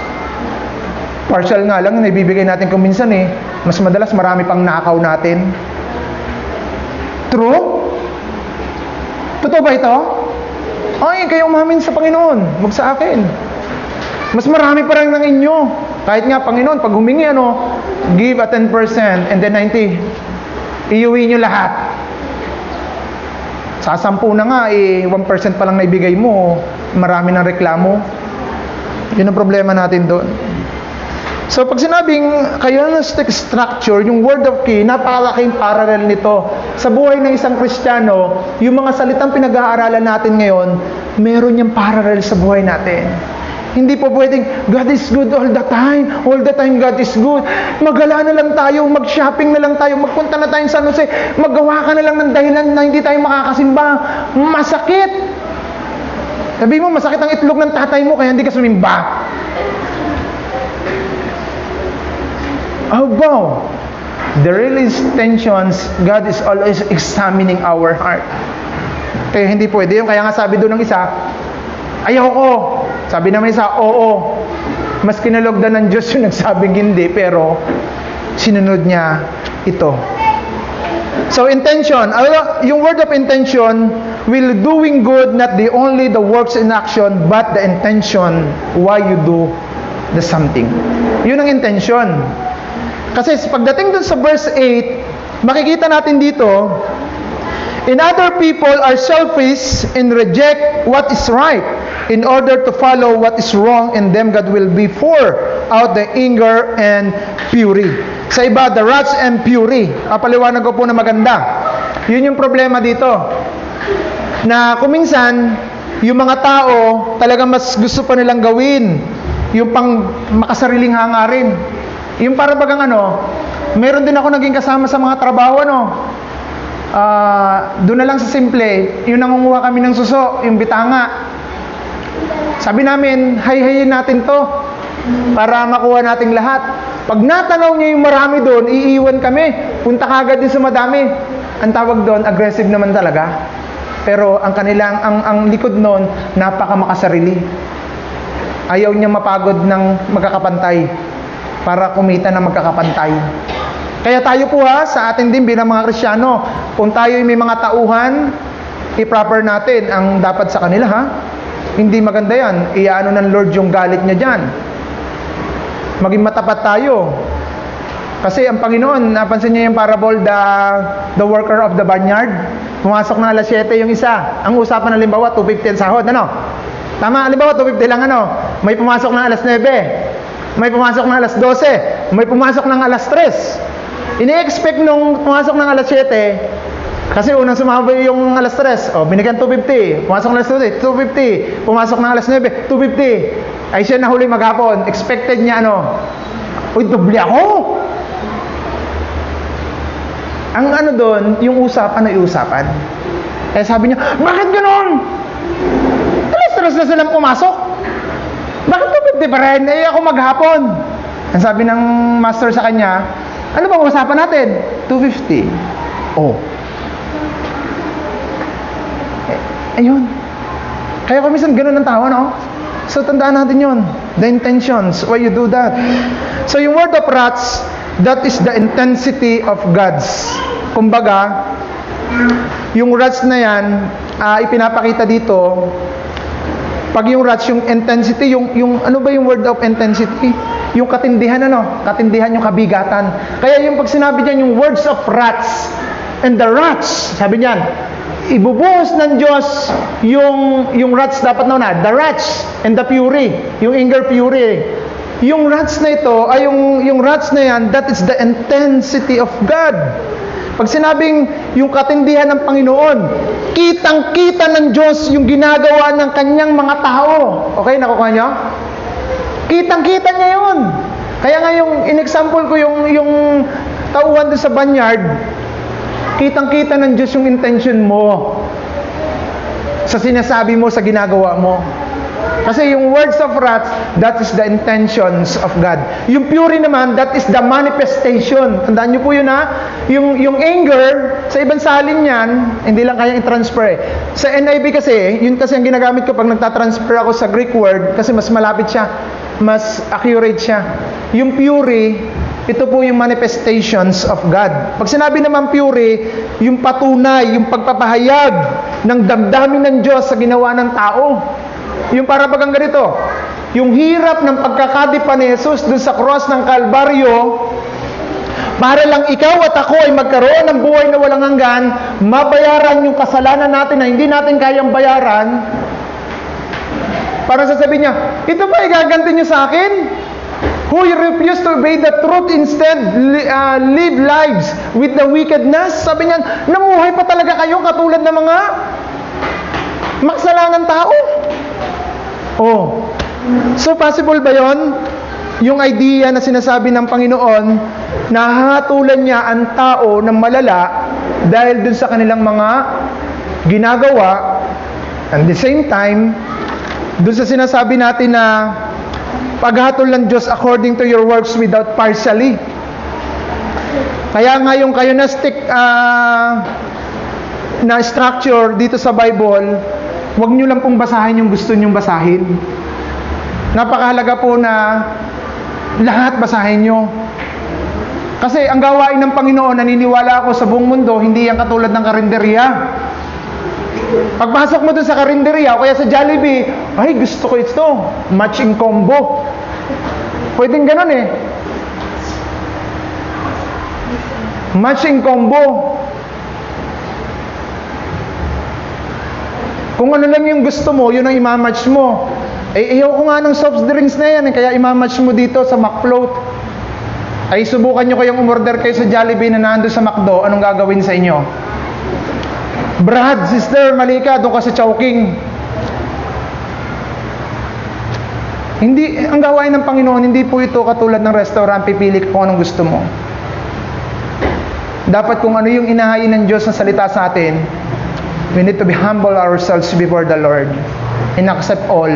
Partial nga lang, naibibigay natin kung minsan eh. Mas madalas, marami pang nakaw natin. True? Totoo ba ito? Ay, kayo umamin sa Panginoon, wag sa akin. Mas marami pa rin ng inyo. Kahit nga, Panginoon, pag humingi, give a 10% and then 90%. Iuwi nyo lahat. Sa 10 na nga, 1% pa lang naibigay mo, marami ng reklamo. Yun ang problema natin doon. So, pag sinabing kaianistic structure, yung word of key, napakalaking parallel nito. Sa buhay ng isang Kristiyano, yung mga salitang pinag-aaralan natin ngayon, meron niyang parallel sa buhay natin. Hindi po pwedeng, God is good all the time. All the time, God is good. Magala na lang tayo, mag-shopping na lang tayo, magpunta na tayo sa San Jose, maggawa ka na lang ng dahilan na hindi tayo makakasimba. Masakit! Sabi mo, masakit ang itlog ng tatay mo, kaya hindi ka sumimba. How about the real intentions? God is always examining our heart. Kaya hindi pwede yun. Kaya nga sabi doon ng isa, ayaw ko. Sabi naman isa, oo. Mas kinalogdan ng Diyos yung nagsabing hindi, pero sinunod niya ito. So intention, yung word of intention, will doing good not the only the works in action, but the intention why you do the something. Yun ang intention. Kasi pagdating dun sa verse 8, makikita natin dito, in other people are selfish and reject what is right in order to follow what is wrong, and them God will be pour out the anger and fury. Sa iba, the wrath and fury. Paliwanag ko po na maganda. Yun yung problema dito. Na kuminsan, yung mga tao talagang mas gusto pa nilang gawin yung pang makasariling hangarin. Yung para bagang meron din ako naging kasama sa mga trabaho, doon na lang sa simple, yung nangunguha kami ng suso, yung bitanga. Sabi namin, hay-hayin natin to para makuha nating lahat. Pag natanaw niya yung marami doon, iiwan kami. Punta kagad din sa madami. Ang tawag doon, aggressive naman talaga. Pero ang kanilang, ang likod noon, napaka makasarili. Ayaw niya mapagod ng magkakapantay para kumita ng magkakapantay. Kaya tayo po sa atin din bilang mga Kristiyano, kung tayo may mga tauhan, i-proper natin ang dapat sa kanila Hindi maganda yan. Iyaano ng Lord yung galit niya dyan. Maging matapat tayo. Kasi ang Panginoon, napansin niya yung parable, the worker of the vineyard. Pumasok na alas 7 yung isa. Ang usapan na limbawa, 250 ang sahod. Tama, limbawa, 250 lang May pumasok na alas 9. May pumasok ng alas 12. May pumasok ng alas 3. Ini-expect nung pumasok ng alas 7, kasi unang sumabay yung alas 3. Binigyan 250. Pumasok ng alas 12, 250. Pumasok ng alas 9, 250. Ay siya nahuli maghapon. Expected niya uy, doble ako. Ang doon, yung usapan na iusapan. Eh sabi niya, bakit ganoon? Alas 3 na silang pumasok. Bakit 250 pa rin? Ako maghapon. Ang sabi ng master sa kanya, ano bang usapan natin? 250. Ayun. Kaya kung minsan ganun ang tao, So tandaan natin yun. The intentions, why you do that. So yung word of wrath, that is the intensity of God's. Kumbaga, yung wrath na yan, ipinapakita dito. Pag yung wrath, yung intensity, yung ano ba yung word of intensity? Yung katindihan, katindihan yung kabigatan. Kaya yung pag sinabi niyan, yung words of wrath and the wrath, sabi niyan, ibubuhos ng Diyos yung wrath dapat the wrath and the fury, yung anger fury. Yung wrath na ito, ay yung wrath na yan, that is the intensity of God. Pag sinabing yung katindihan ng Panginoon. Kitang-kita ng Diyos yung ginagawa ng kanyang mga tao. Okay, nakukuha nyo? Kitang-kita niya yun. Kaya nga yung in-example ko yung tauhan doon sa vineyard, kitang-kita ng Diyos yung intention mo sa sinasabi mo, sa ginagawa mo. Kasi yung words of wrath, that is the intentions of God. Yung fury naman, that is the manifestation. Tandaan nyo po yun ha. Yung anger, sa ibang salin yan, hindi lang kayang i-transfer eh. Sa NIV kasi, yun kasi ang ginagamit ko pag nagtatransfer ako sa Greek word, kasi mas malapit siya, mas accurate siya. Yung fury, ito po yung manifestations of God. Pag sinabi naman fury, yung patunay, yung pagpapahayag ng damdamin ng Diyos sa ginawa ng tao. Yung para bagang ganito, yung hirap ng pagkakadipa ni Jesus dun sa cross ng Kalbaryo, para lang ikaw at ako ay magkaroon ng buhay na walang hanggan, mabayaran yung kasalanan natin na hindi natin kayang bayaran, para sasabihin niya, ito ba igaganti niyo sa akin? Who refuse to obey the truth, instead live lives with the wickedness. Sabi niya, namuhay pa talaga kayo katulad ng mga makasalanan tao. Oh. So possible ba yon? Yung idea na sinasabi ng Panginoon na hahatulan niya ang tao ng malala dahil dun sa kanilang mga ginagawa, and the same time, dun sa sinasabi natin na paghatol ng Diyos according to your works without partially. Kaya nga yung kayonastic na structure dito sa Bible, huwag nyo lang pong basahin yung gusto nyong basahin. Napakahalaga po na lahat basahin nyo. Kasi ang gawain ng Panginoon, naniniwala ako sa buong mundo, hindi yan katulad ng karinderya. Pagpasok mo dun sa karinderya o kaya sa Jollibee, ay gusto ko ito, matching combo. Pwedeng ganun eh. Matching combo. Kung ano lang yung gusto mo, yun ang imamatch mo. Eh, ayaw ko nga ng soft drinks na yan, kaya imamatch mo dito sa McFloat. Ay, subukan nyo kayong umorder kayo sa Jollibee na nando sa McDo, anong gagawin sa inyo? Brad, sister, mali ka, doon ka sa Chowking. Hindi, ang gawain ng Panginoon, hindi po ito katulad ng restaurant, pipili kung anong gusto mo. Dapat kung ano yung inahain ng Diyos na salita sa atin, we need to be humble ourselves before the Lord and accept all.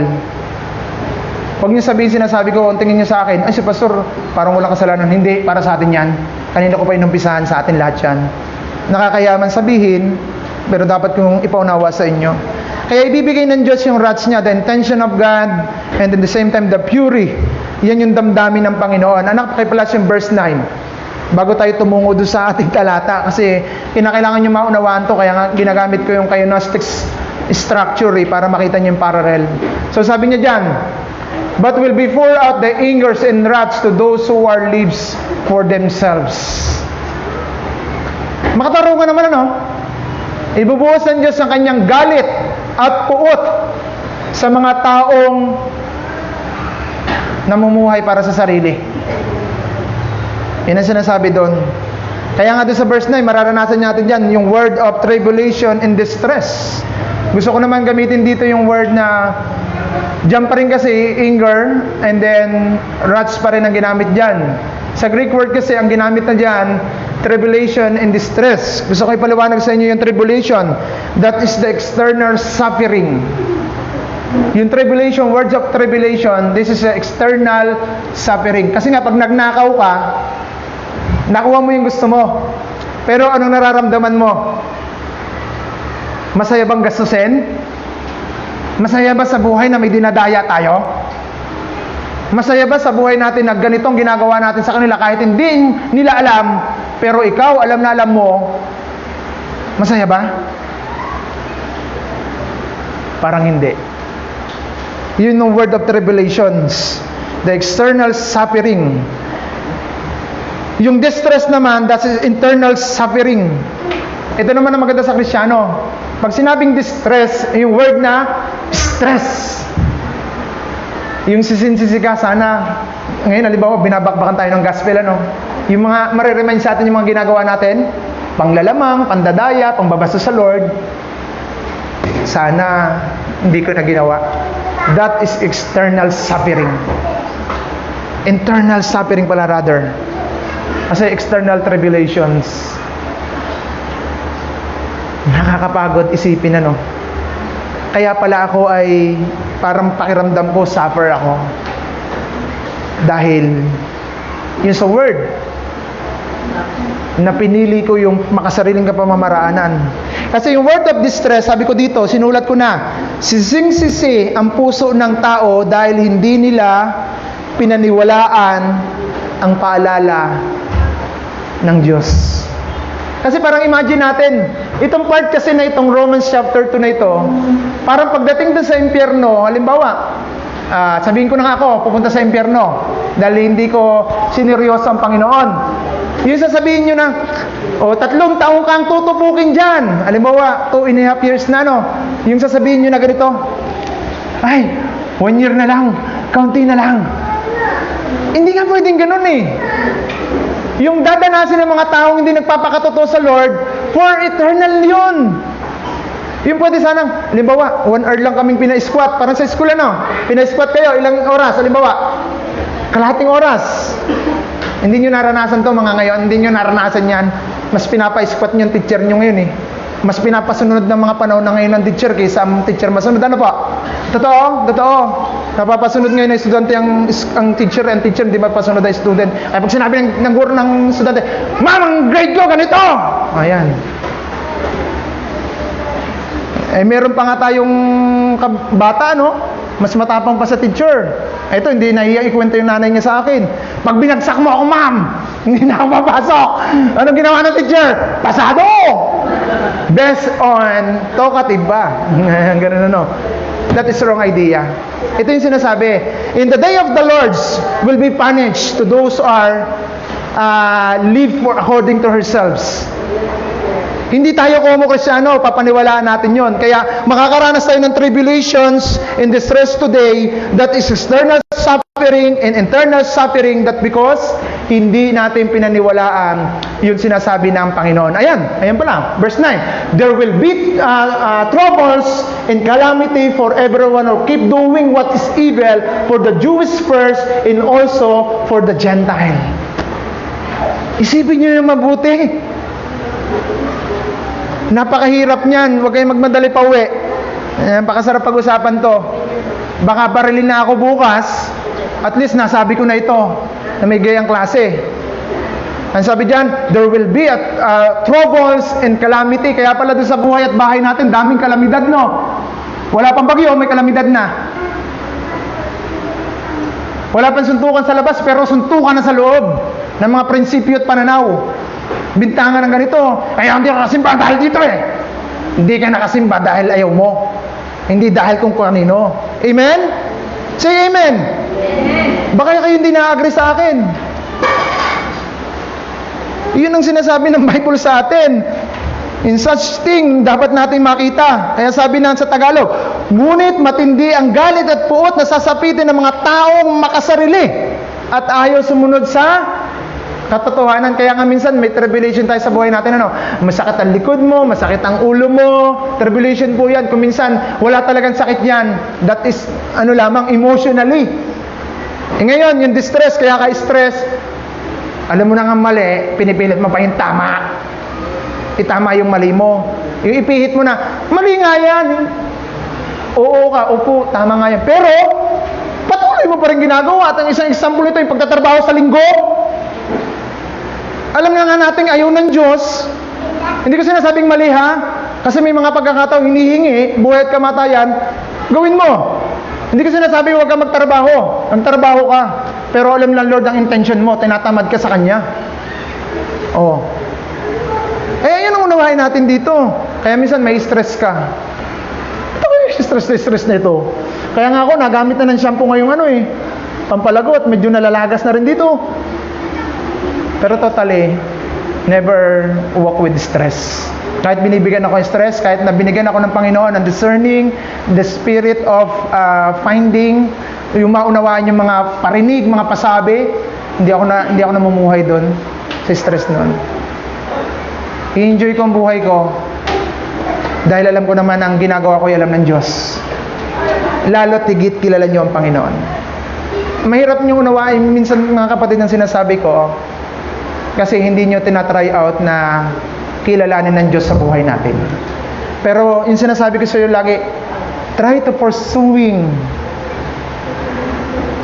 Huwag niyo sabihin, sinasabi ko, tingin niyo sa akin, ay si pastor, parang wala kasalanan. Hindi, para sa atin yan. Kanina ko pa inumpisahan, sa atin lahat yan. Nakakayaman sabihin, pero dapat kong ipaunawa sa inyo. Kaya ibibigay ng Diyos yung wrath niya, the intention of God, and at the same time, the fury. Yan yung damdamin ng Panginoon. Anak, pakipalas yung verse 9. Bago tayo tumungo doon sa ating talata, kasi kinakailangan nyo maunawaan to, kaya nga ginagamit ko yung kayonastic structure para makita nyo yung parallel. So sabi niya dyan, but will be pour out the angers and wraths to those who are lives for themselves. Makatarungan naman ano? Ibubuhos ng Diyos ang kanyang galit at puot sa mga taong namumuhay para sa sarili. Yan ang sinasabi doon. Kaya nga doon sa verse 9, mararanasan natin dyan yung word of tribulation and distress. Gusto ko naman gamitin dito yung word na dyan pa rin kasi anger and then wrath pa rin ang ginamit dyan. Sa Greek word kasi ang ginamit na dyan, tribulation and distress. Gusto ko ipaliwanag sa inyo yung tribulation. That is the external suffering. Yung tribulation, words of tribulation, this is the external suffering. Kasi nga pag nagnakaw ka, nakuha mo yung gusto mo. Pero anong nararamdaman mo? Masaya bang gastusin? Masaya ba sa buhay na may dinadaya tayo? Masaya ba sa buhay natin na ganitong ginagawa natin sa kanila kahit hindi nila alam, pero ikaw alam na alam mo? Masaya ba? Parang hindi. Yun yung word of tribulations, the external suffering. Yung distress naman, that's internal suffering. Ito naman ang maganda sa Kristiyano. Pag sinabing distress, yung word na stress. Yung sisinsisi ka, sana, ngayon, halimbawa, binabakbakan tayo ng gospel, ano? Yung mga, mariremind sa atin yung mga ginagawa natin, panglalamang, pandadaya, pangbabasa sa Lord, sana hindi ko na ginawa. That is external suffering. Internal suffering pala rather. Kasi external tribulations. Nakakapagod isipin, ano. Kaya pala ako ay parang pakiramdam ko, suffer ako. Dahil yung sa word na pinili ko yung makasariling kapamamaraanan. Kasi yung word of distress, sabi ko dito, sinulat ko na, sising-sisi ang puso ng tao dahil hindi nila pinaniwalaan ang paalala ng Diyos. Kasi parang imagine natin, itong part kasi na itong Romans chapter 2 na ito, parang pagdating doon sa impyerno, halimbawa, sabihin ko na nga ako, pupunta sa impyerno, dahil hindi ko sineryoso ang Panginoon. Yung sasabihin nyo na, 3 taong kang tutupukin dyan. Halimbawa, 2.5 years na, no? Yung sasabihin nyo na ganito, ay, 1 year na lang, kaunti na lang. Hindi nga pwedeng ganun eh. Yung dadanasin ng mga taong hindi nagpapakatotoo sa Lord, for eternal yun. Yung pwede sanang, halimbawa, 1 hour lang kaming pina-squat. Parang sa school, ano? Pina-squat kayo, ilang oras? Halimbawa, kalahating oras. Hindi nyo naranasan to mga ngayon. Hindi nyo naranasan yan. Mas pinapa-squat nyo yung teacher nyo ngayon eh. Mas pinapasunod ng mga panahon na ngayon ng teacher kaysa ang teacher masunod. Ano po? Totoo? Totoo. Napapasunod ngayon ng estudyante ang teacher, and teacher hindi mapasunod ang student. Ay pag sinabi ng guro ng estudyante, "Ma'am, ang grade ko ganito!" Ayan. Eh meron pa nga tayong bata, no? Mas matapang pa sa teacher. Ito, hindi nahiya ikwento yung nanay niya sa akin. Pag binagsak mo ako, ma'am, hindi na ako papasok. Anong ginawa ng teacher? Pasado! Based on talkative ba? Ganun ano. That is wrong idea. Ito yung sinasabi. In the day of the Lord's will be punished to those who are live for according to herself. Hindi tayo como Kristyano, papaniwalaan natin yon. Kaya makakaranas tayo ng tribulations and distress today that is external suffering and internal suffering that because hindi natin pinaniwalaan yung sinasabi ng Panginoon. Ayan pala, verse 9. There will be troubles and calamity for everyone who keep doing what is evil, for the Jewish first and also for the Gentile. Isipin nyo yung mabuti. Napakahirap niyan. Huwag kayong magmadali pa uwi. Napakasarap pag-usapan to. Baka barilin na ako bukas. At least nasabi ko na ito na may gayang klase. Ang sabi dyan, there will be troubles and calamity. Kaya pala doon sa buhay at bahay natin, daming kalamidad, no? Wala pang bagyo, may kalamidad na. Wala pang suntukan sa labas, pero suntukan na sa loob ng mga prinsipyo at pananaw. Bintangan ng ganito. Kaya hindi ka nakasimba dahil dito eh. Hindi ka nakasimba dahil ayaw mo. Hindi dahil kung kanino. Amen? Say amen. Baka kayo hindi na-agree sa akin. Iyon ang sinasabi ng Bible sa atin. In such thing, dapat natin makita. Kaya sabi na sa Tagalog, ngunit matindi ang galit at puot na sasapitin ng mga taong makasarili at ayaw sumunod sa katotohanan. Kaya nga minsan may tribulation tayo sa buhay natin, ano? Masakit ang likod mo, masakit ang ulo mo. Tribulation po yan. Kung minsan wala talagang sakit yan, that is lamang emotionally. Ngayon, yung distress, kaya ka stress, alam mo na nga mali, pinipilit mo pa yung tama. Itama yung mali mo. Yung ipihit mo na, mali nga yan. Oo ka, opo, tama nga yan. Pero, patuloy mo pa rin ginagawa. At ang isang example nito, yung pagtatrabaho sa linggo. Alam nga natin ayaw ng Diyos. Hindi ko sinasabing mali ha. Kasi may mga pagkakataong hinihingi, buhay at kamatayan, gawin mo. Hindi ko sinasabi huwag ka magtrabaho. Magtrabaho ka. Pero alam ng Lord ang intention mo, tinatamad ka sa Kanya. Oh. Yan ang unawain natin dito. Kaya minsan may stress ka. Ito ko yung stress na ito. Kaya nga ako, nagamit na ng shampoo ngayong pampalagot. Medyo nalalagas na rin dito. Pero totally, never walk with stress. Kahit binibigyan ako ng stress, kahit na binigyan ako ng Panginoon ng discerning, the spirit of finding, yung maunawaan yung mga parinig, mga pasabi, hindi ako namumuhay doon sa stress noon. I-enjoy ko ang buhay ko dahil alam ko naman ang ginagawa ko ay alam ng Diyos. Lalo tigit kilala niyo ang Panginoon. Mahirap niyo unawain minsan mga kapatid ang sinasabi ko kasi hindi niyo tinatry out na kilalanin ng Diyos sa buhay natin. Pero yung sinasabi ko sa iyo lagi, try to pursuing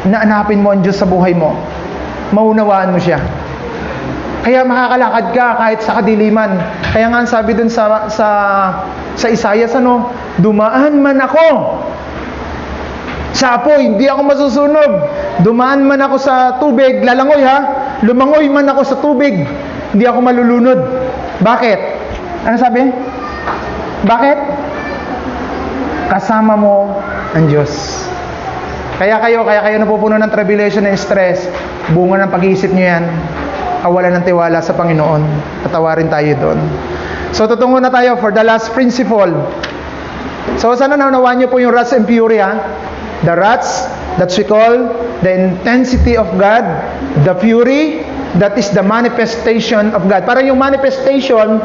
na hanapin mo ang Diyos sa buhay mo. Maunawaan mo siya. Kaya makakalakad ka kahit sa kadiliman. Kaya nga sabi dun sa Isaias, dumaan man ako sa apoy, hindi ako masusunog. Dumaan man ako sa tubig, lalangoy ha. Lumangoy man ako sa tubig, hindi ako malulunod. Bakit? Ano sabi? Bakit? Kasama mo ang Diyos. Kaya kayo napupuno ng tribulation and stress, bunga ng pag-iisip nyo yan, kawalan ng tiwala sa Panginoon. Patawarin tayo doon. So, tutungo na tayo for the last principle. So, sana naunawaan nyo po yung wrath and fury, ha? The wrath, that we call the intensity of God. The fury, that is the manifestation of God. Para yung manifestation,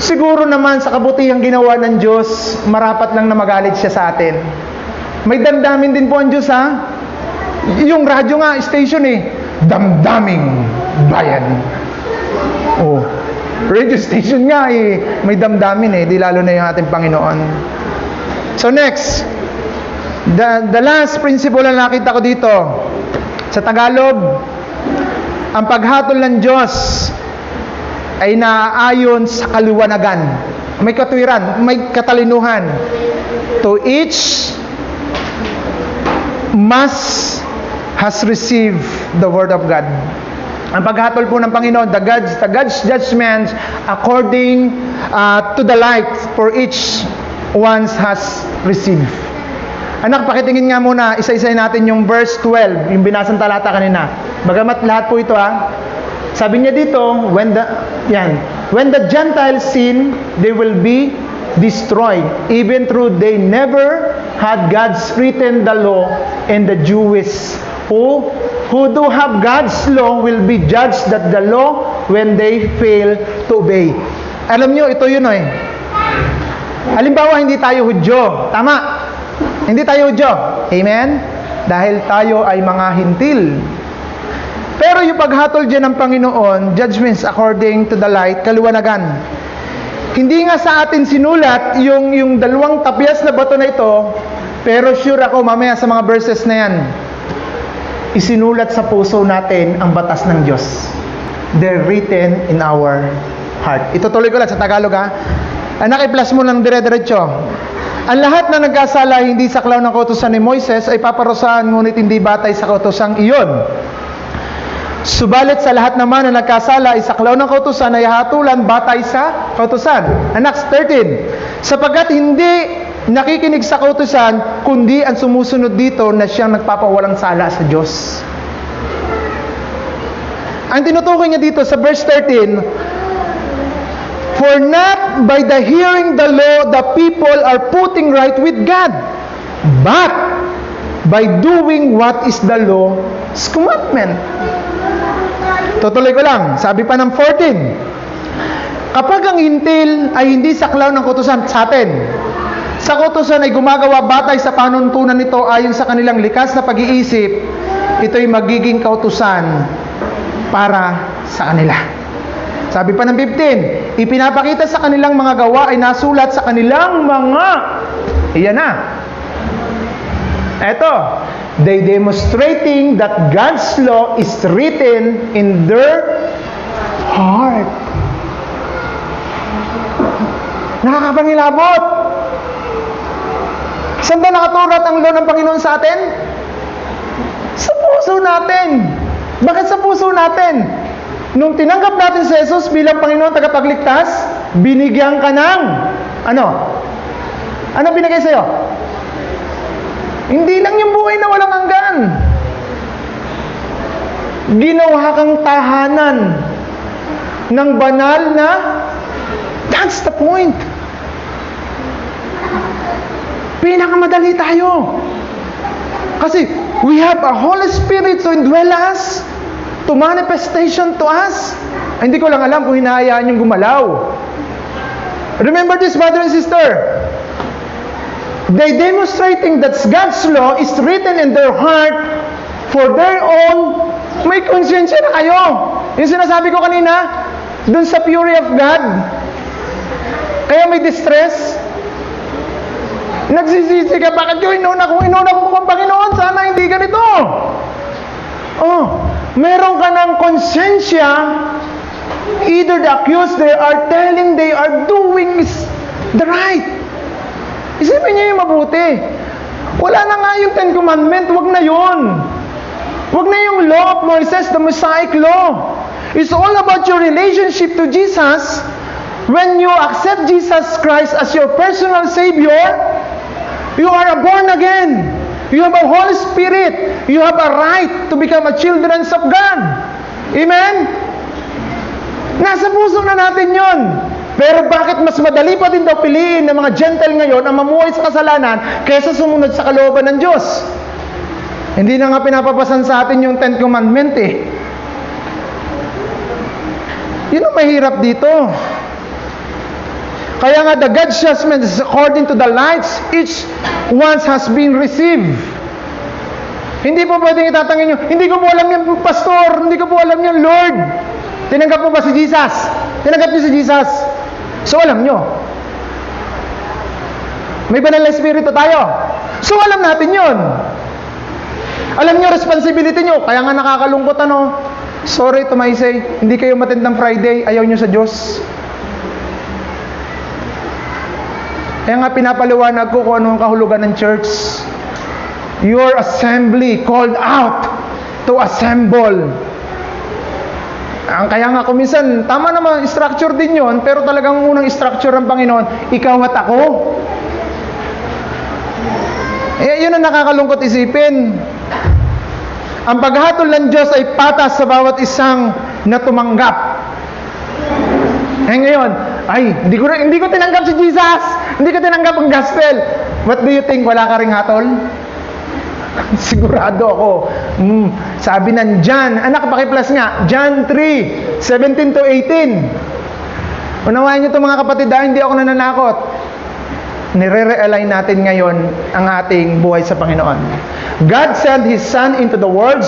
siguro naman sa kabutihang ginawa ng Diyos, marapat lang na magalit siya sa atin. May damdamin din po ang Diyos, ha? Yung radyo nga, station damdaming bayan. Oh, radio station nga may damdamin di lalo na yung ating Panginoon. So next, the last principle na nakita ko dito, sa Tagalog, ang paghatol ng Diyos ay naaayon sa kaliwanagan. May katwiran, may katalinuhan. To each must has received the word of God. Ang paghatol po ng Panginoon, the God's judgments according to the light for each one has received. Anak, pakitingin nga muna, isa-isay natin yung verse 12, yung binasang talata kanina. Bagamat lahat po ito sabi niya dito, when the Gentiles sin, they will be destroyed, even though they never had God's written the law, and the Jews who do have God's law will be judged that the law when they fail to obey. Alam nyo, ito yun halimbawa, hindi tayo Hudyo. Tama? Hindi tayo Hudyo. Amen? Dahil tayo ay mga hintil. Pero yung paghatol dyan ng Panginoon, judgments according to the light, kaliwanagan. Hindi nga sa atin sinulat yung dalawang tapyas na bato na ito, pero sure ako mamaya sa mga verses na yan, isinulat sa puso natin ang batas ng Diyos. They're written in our heart. Itutuloy ko lang sa Tagalog Anak, i-plus mo ng dire-diretso. Ang lahat na nagkasala hindi saklaw ng kautusan ni Moises ay paparusahan, ngunit hindi batay sa kautusang iyon. Subalit sa lahat naman na nagkasala ay saklaw ng kautusan ay hatulan batay sa kautusan. Anak, 13. Sapagkat hindi nakikinig sa kautusan, kundi ang sumusunod dito na siyang nagpapawalang sala sa Diyos. Ang tinutukoy niya dito sa verse 13, for not by the hearing the law the people are putting right with God, but by doing what is the law's commandment. Tutuloy ko lang, sabi pa ng 14, kapag ang hintil ay hindi saklaw ng kautusan sa atin, sa kautusan ay gumagawa batay sa panuntunan nito ayon sa kanilang likas na pag-iisip, ito'y magiging kautusan para sa kanila. Sabi pa ng 15, ipinapakita sa kanilang mga gawa ay nasulat sa kanilang mga, iyan na. Eto, they demonstrating that God's law is written in their heart. Nakakapangilabot. Saan ba nakaturat ang law ng Panginoon sa atin? Sa puso natin. Bakit sa puso natin? Nung tinanggap natin si Jesus bilang Panginoon tagapagligtas, binigyan ka ng ano? Ano binigay sa'yo? Hindi lang yung buhay na walang hanggan. Ginawa kang tahanan ng banal na, that's the point. Pinakamadali tayo. Kasi we have a Holy Spirit to indwell us, to manifestation to us. Ay, hindi ko lang alam kung hinahayaan yung gumalaw. Remember this, brother and sister. They demonstrating that God's law is written in their heart for their own. May konsensya na kayo. Yung sinasabi ko kanina, dun sa fury of God. Kaya may distress. Nagsisisi ka, bakit yun? Inuna ko kung Panginoon, sana hindi ganito. Oh, meron ka ng konsensya. Either the accused, they are telling they are doing the right. Isipin niyo yung mabuti. Wala na nga yung Ten Commandment, wag na yun. Wag na yung law of Moses, the Mosaic law. It's all about your relationship to Jesus. When you accept Jesus Christ as your personal Savior, you are born again. You have a Holy Spirit. You have a right to become a children of God. Amen? Nasa puso na natin yon. Pero bakit mas madali pa din daw piliin ng mga gentle ngayon ang mamuhay sa kasalanan kaysa sumunod sa kalooban ng Diyos? Hindi na nga pinapapasan sa atin yung 10 Commandment eh. Yun ang mahirap dito. Kaya nga, the God's judgment is according to the lights each one has been received. Hindi po pwedeng itatangin nyo, hindi ko po alam yung pastor, hindi ko po alam yung Lord. Tinanggap mo ba si Jesus? Tinanggap niyo si Jesus. So alam nyo. May banal na espiritu tayo. So alam natin yon. Alam nyo responsibility nyo. Kaya nga nakakalungkot ano. Sorry to my say, hindi kayo matindang Friday, ayaw nyo sa Diyos. Kaya nga pinapaliwanag ko kung ano ang kahulugan ng church. Your assembly called out to assemble. Kaya nga kuminsan, tama naman, structure din yon, pero talagang unang structure ng Panginoon, ikaw at ako. Yun ang nakakalungkot isipin. Ang paghatol ng Diyos ay patas sa bawat isang na tumanggap. Ngayon, hindi ko tinanggap si Jesus. Hindi ko tinanggap ang gospel. What do you think? Wala ka ring hatol? Sigurado ako. Sabi ng John, anak, pakiplas nga, John 3, 17 to 18. Unawain niyo ito mga kapatid, hindi ako nananakot. Nire-realign natin ngayon ang ating buhay sa Panginoon. God sent His Son into the world,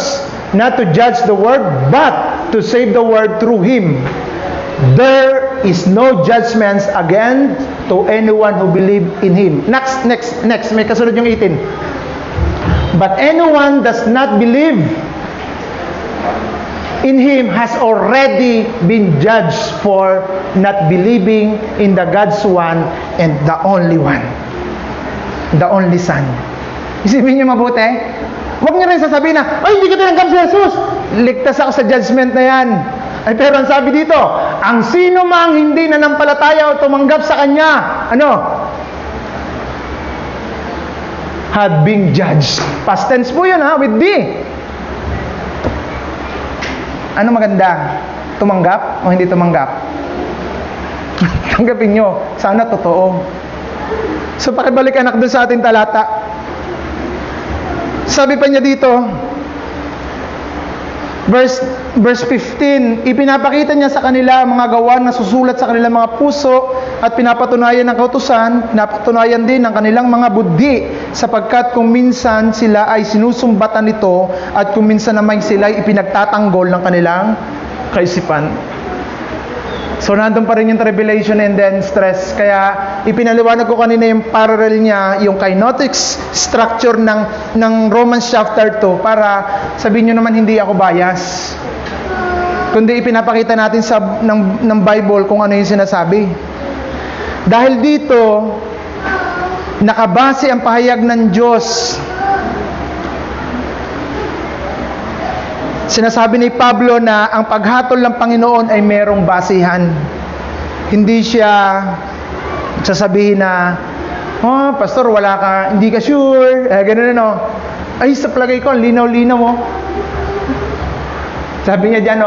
not to judge the world, but to save the world through Him. There is no judgments again to anyone who believe in Him. Next. May kasunod yung 18. But anyone does not believe in Him has already been judged for not believing in the God's one and the only one. The only Son. Isipin niyo mabuti. Huwag niyo rin sasabihin na, ay, hindi ko tinanggap si Jesus. Ligtas ako sa judgment na yan. Ay, pero ang sabi dito, ang sino mang hindi nanampalataya o tumanggap sa Kanya, had been judged. Past tense po yun with D. Ano maganda? Tumanggap o hindi tumanggap? Tanggapin nyo. Sana totoo. So, pakibalik anak doon sa ating talata. Sabi pa niya dito, verse 15, ipinapakita niya sa kanila ang mga gawa na susulat sa kanilang mga puso at pinapatunayan ng kautusan, pinapatunayan din ng kanilang mga buddhi sapagkat kung minsan sila ay sinusumbatan nito at kung minsan naman sila ay ipinagtatanggol ng kanilang kaisipan. So, nandun pa rin yung tribulation and then stress. Kaya, ipinaliwanag ko kanina yung parallel niya, yung kinotic structure ng Romans chapter 2 para sabihin nyo naman hindi ako bias. Kundi ipinapakita natin ng Bible kung ano yung sinasabi. Dahil dito, nakabase ang pahayag ng Diyos. Sinasabi ni Pablo na ang paghatol ng Panginoon ay merong basihan. Hindi siya sasabihin na, oh, pastor, wala ka, hindi ka sure, ganun ay, sa palagay ko, linaw-linaw mo. Sabi niya dyan,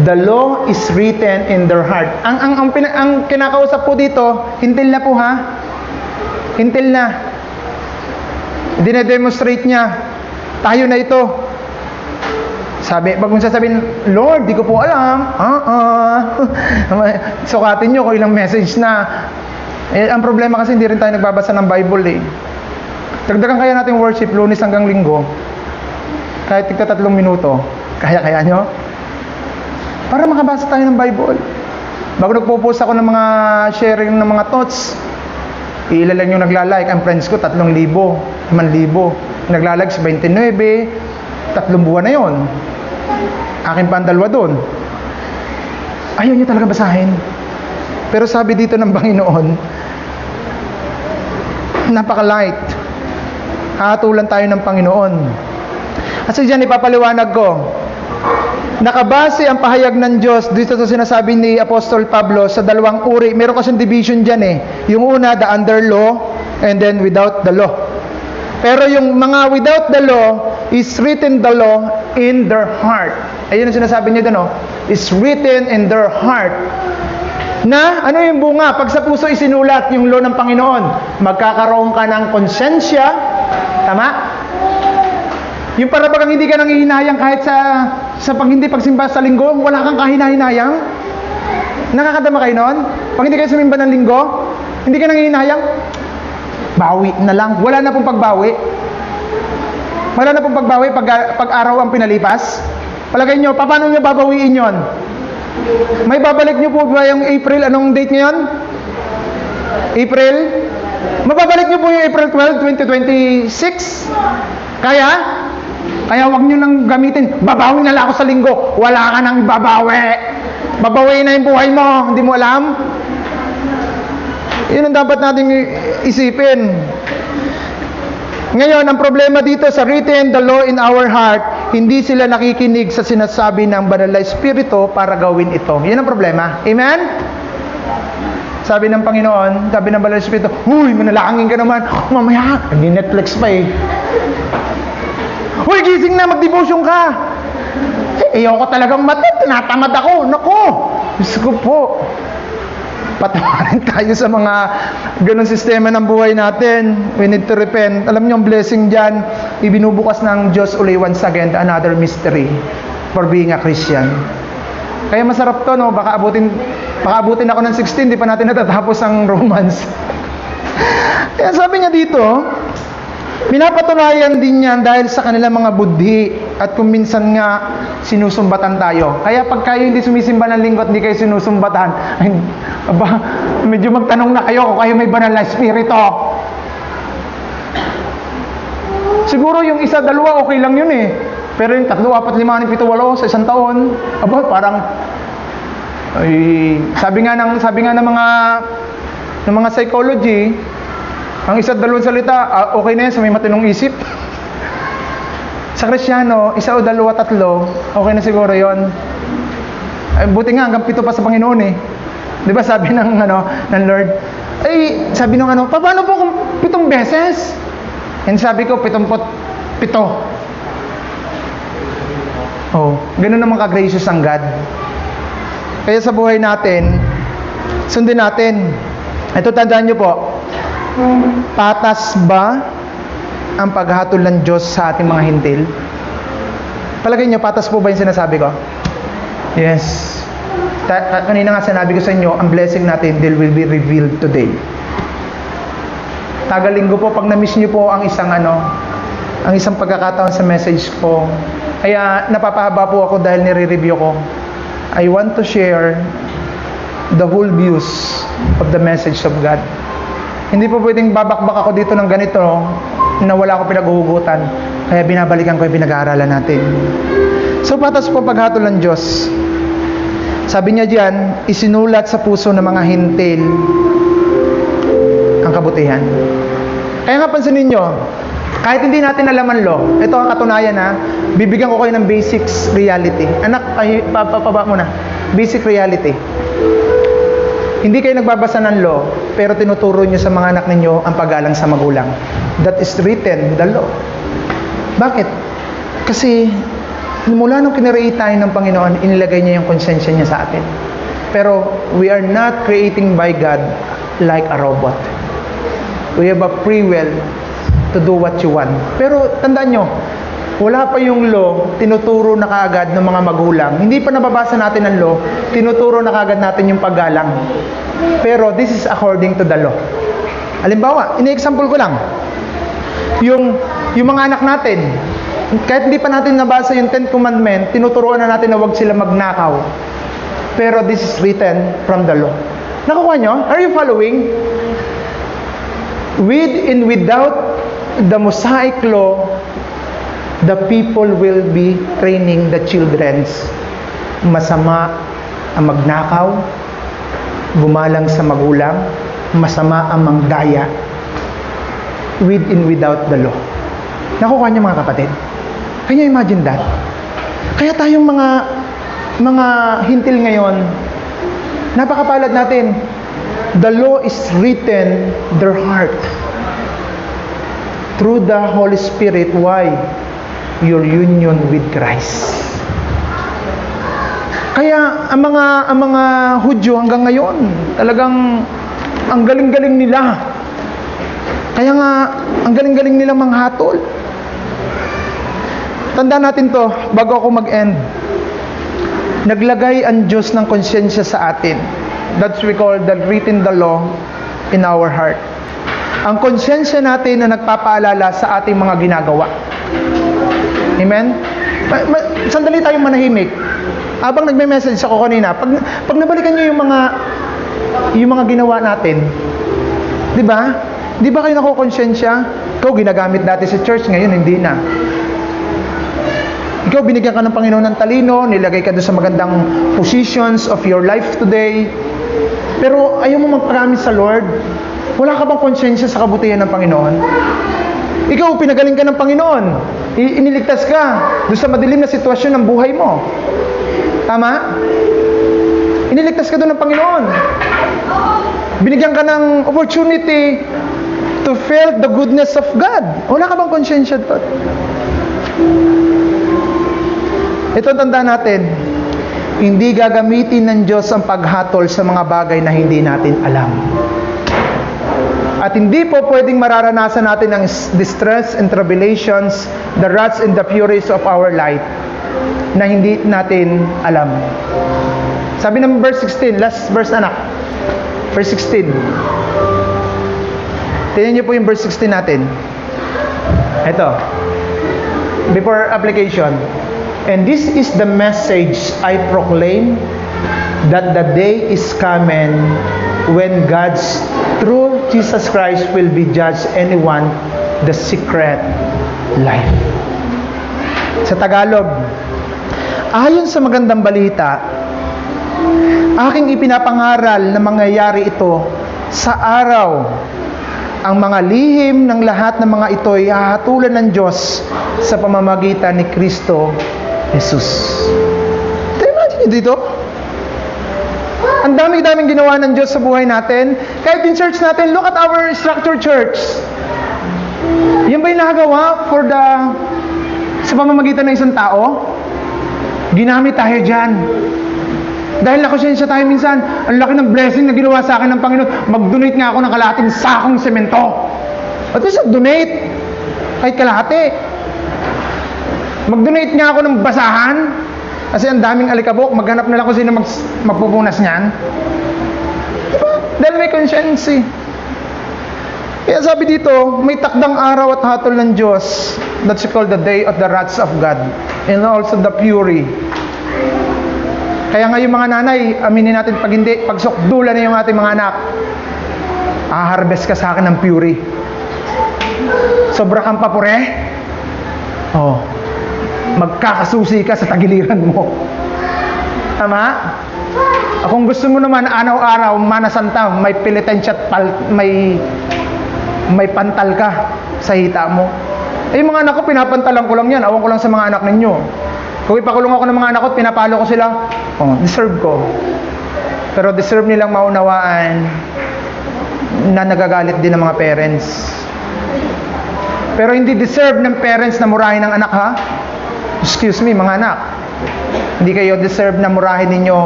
the law is written in their heart. Ang kinakausap po dito, hintil na po hintil na. Dine-demonstrate niya. Tayo na ito. Sabi, pag mong sasabihin, Lord, di ko po alam. Sukatin nyo kung ilang message na. Ang problema kasi hindi rin tayo nagbabasa ng Bible eh. Dagdagan kaya natin worship, Lunes hanggang Linggo. Kahit tigta 3 minuto. Kaya nyo? Para makabasa tayo ng Bible. Bago nagpo-post ako ng mga sharing ng mga thoughts, ilan lang yung naglalike. Ang friends ko, 3,000, 5,000. Naglalike sa 29, 3 buwan na yon. Akin pa ang 2 doon. Ayaw nyo talaga basahin. Pero sabi dito ng Panginoon, napaka-light. Hahatulan tayo ng Panginoon. Kasi dyan ipapaliwanag ko, nakabase ang pahayag ng Diyos dito sa sinasabi ni Apostol Pablo sa 2 uri. Meron kasing division dyan eh. Yung una, the under law, and then without the law. Pero yung mga without the law, is written the law in their heart. Ayun ang sinasabi niya doon, is written in their heart. Na, ano yung bunga? Pag sa puso isinulat yung law ng Panginoon, magkakaroon ka ng konsensya. Tama? Yung para bagang hindi ka nangihinayang kahit sa pag hindi pagsimba sa linggo, wala kang kahinahinayang. Nakakadama kayo noon? Pag hindi kayo sumimba ng linggo, hindi ka nangihinayang, bawi na lang. Wala na pong pagbawi. Wala na pong pagbawi pag araw ang pinalipas. Palagay nyo, paano nyo babawiin yon? May babalik nyo po ba yung April? Anong date ngayon? April? Mababalik nyo po yung April 12, 2026? Kaya? Kaya wag nyo nang gamitin, babawi na lang ako sa linggo. Wala ka nang babawi. Babawi na yung buhay mo. Hindi mo alam? Yun ang dapat nating isipin. Ngayon, ang problema dito sa written the law in our heart, hindi sila nakikinig sa sinasabi ng Banal na Espiritu para gawin ito. Yan ang problema. Amen? Sabi ng Panginoon, sabi ng Banal na Espiritu, huy, manalangin ka naman. Mamaya, hindi Netflix pa eh. Huy, gising na, mag-devotion ka. Ayoko talagang matid, tinatamad ako. Nako, Diyos ko po. Patawarin tayo sa mga ganong sistema ng buhay natin. We need to repent. Alam niyo, ang blessing dyan, ibinubukas ng Diyos uli once again another mystery for being a Christian. Kaya masarap to, no? Baka abutin ako ng 16, di pa natin natatapos ang Romans. Kaya sabi niya dito, pinapatunayan din yan dahil sa kanilang mga budhi at kung minsan nga sinusumbatan tayo. Kaya pag kayo hindi sumisimba ng linggo at hindi kayo sinusumbatan, ay, medyo magtanong na kayo kung kayo may banal na espiritu. Siguro yung isa, dalawa, okay lang yun eh. Pero yung 3, 4, 5, 6, 7, 8 sa isang taon, parang ay, sabi nga ng mga psychology, ang isa, 2 salita, okay na yan sa may matinong isip. Sa Kristiyano, 1 o 2, 3, okay na siguro yon. Ay, buti nga, hanggang 7 pa sa Panginoon eh. Di ba sabi ng Lord, ay, sabi ng paano po kung 7 beses? And sabi ko, 77. Oh, ganun naman ka-gracious ang God. Kaya sa buhay natin, sundin natin. Ito, tandaan nyo po, patas ba ang paghatol ng Diyos sa ating mga hintil? Palagay nyo, patas po ba yung sinasabi ko? Yes. Kanina nga sinabi ko sa inyo, ang blessing natin will be revealed today. Tagalinggo po, pag na-miss nyo po ang isang pagkakataon sa message ko, kaya napapahaba po ako dahil nire-review ko. I want to share the whole views of the message of God. Hindi po pwedeng babakbak ako dito ng ganito na wala akong pinaghuhugutan. Kaya binabalikan ko yung pinag-aaralan natin. So, patas po paghatol ng Diyos. Sabi niya diyan, isinulat sa puso ng mga hintil ang kabutihan. Kaya nga pansinin nyo, kahit hindi natin alam ang law, ito ang katunayan bibigyan ko kayo ng basics reality. Anak, pababa mo na. Basic reality. Hindi kayo nagbabasa ng law, pero tinuturo nyo sa mga anak ninyo ang pag-alang sa magulang. That is written, the law. Bakit? Kasi, mula nung kinreate tayo ng Panginoon, inilagay niya yung konsensya niya sa atin. Pero, we are not creating by God like a robot. We have a free will to do what you want. Pero, tandaan nyo, Wala pa yung law, tinuturo na kaagad ng mga magulang. Hindi pa nababasa natin ang law, tinuturo na kaagad natin yung paggalang. Pero this is according to the law. Halimbawa, ini-example ko lang. Yung mga anak natin, kahit hindi pa natin nabasa yung 10 Commandment, tinuturuan na natin na huwag sila magnakaw. Pero this is written from the law. Nakukuha nyo? Are you following? With and without the Mosaic law, the people will be training the children. Masama ang magnakaw, gumalang sa magulang, masama ang mangdaya, with and without the law. Nakukuha niyo mga kapatid? Can you imagine that? Kaya tayong mga hintil ngayon, napakapalad natin. The law is written their heart through the Holy Spirit. Why? Your union with Christ. Kaya ang mga Hudyo hanggang ngayon, talagang ang galing-galing nila. Kaya nga ang galing-galing nila manghatol. Tandaan natin to bago ako mag-end. Naglagay ang Diyos ng konsyensya sa atin. That's we call the written the law in our heart. Ang konsyensya natin na nagpapaalala sa ating mga ginagawa. Amen? Sandali tayong manahimik. Habang nagme-message ako kanina, pag nabalikan niyo yung mga ginawa natin, di ba? Di ba kayo nakukonsensya? Ikaw ginagamit dati sa church, ngayon hindi na. Ikaw binigyan ka ng Panginoon ng talino, nilagay ka doon sa magandang positions of your life today. Pero ayaw mo mag-promise sa Lord. Wala ka bang konsensya sa kabutihan ng Panginoon? Ikaw, pinagaling ka ng Panginoon. Iniligtas ka doon sa madilim na sitwasyon ng buhay mo. Tama? Iniligtas ka doon ng Panginoon. Binigyan ka ng opportunity to feel the goodness of God. Wala ka bang konsensya doon? Ito tandaan natin, hindi gagamitin ng Diyos ang paghatol sa mga bagay na hindi natin alam. At hindi po pwedeng mararanasan natin ang distress and tribulations, the wraths and the furies of our life na hindi natin alam. Sabi ng verse 16, last verse anak. Verse 16. Tingnan niyo po yung verse 16 natin. Ito. Before application. And this is the message I proclaim, that the day is coming when God's through Jesus Christ will be judged anyone the secret life. Sa Tagalog, ayon sa magandang balita, aking ipinapangaral na mangyayari ito sa araw. Ang mga lihim ng lahat ng mga ito ay hahatulan ng Diyos sa pamamagitan ni Kristo Jesus. Imagine nyo dito? Ang dami-daming ginawa ng Diyos sa buhay natin. Kahit in church natin, look at our structured church. Yan ba yung nagawa sa pamamagitan ng isang tao? Ginamit tayo dyan. Dahil nakonsensya tayo minsan, ang laki ng blessing na ginawa sa akin ng Panginoon, mag-donate nga ako ng kalahating sakong semento. At least donate. Kahit kalahati. Mag-donate nga ako ng basahan. Kasi ang daming alikabok, maghanap na lang kung sino magpupunas niyan. Diba? Dahil may conscience. Kaya sabi dito, may takdang araw at hatol ng Diyos. That's called the day of the wrath of God. And also the fury. Kaya nga yung mga nanay, aminin natin pag hindi, pag sukdulan na yung ating mga anak, harvest ka sa akin ng fury. Sobra kang papure? Oh. Magkakasusi ka sa tagiliran mo. Tama? Kung gusto mo naman araw-araw manasanta, may pilitensya at may pantal ka sa hita mo. Yung mga anak ko, pinapantalan ko lang yan. Awan ko lang sa mga anak ninyo. Kung ipakulong ako ng mga anak ko at pinapalo ko sila, deserve ko. Pero deserve nilang maunawaan na nagagalit din ng mga parents. Pero hindi deserve ng parents na murahin ng anak, ha? Excuse me, mga anak. Hindi kayo deserve na murahin ninyo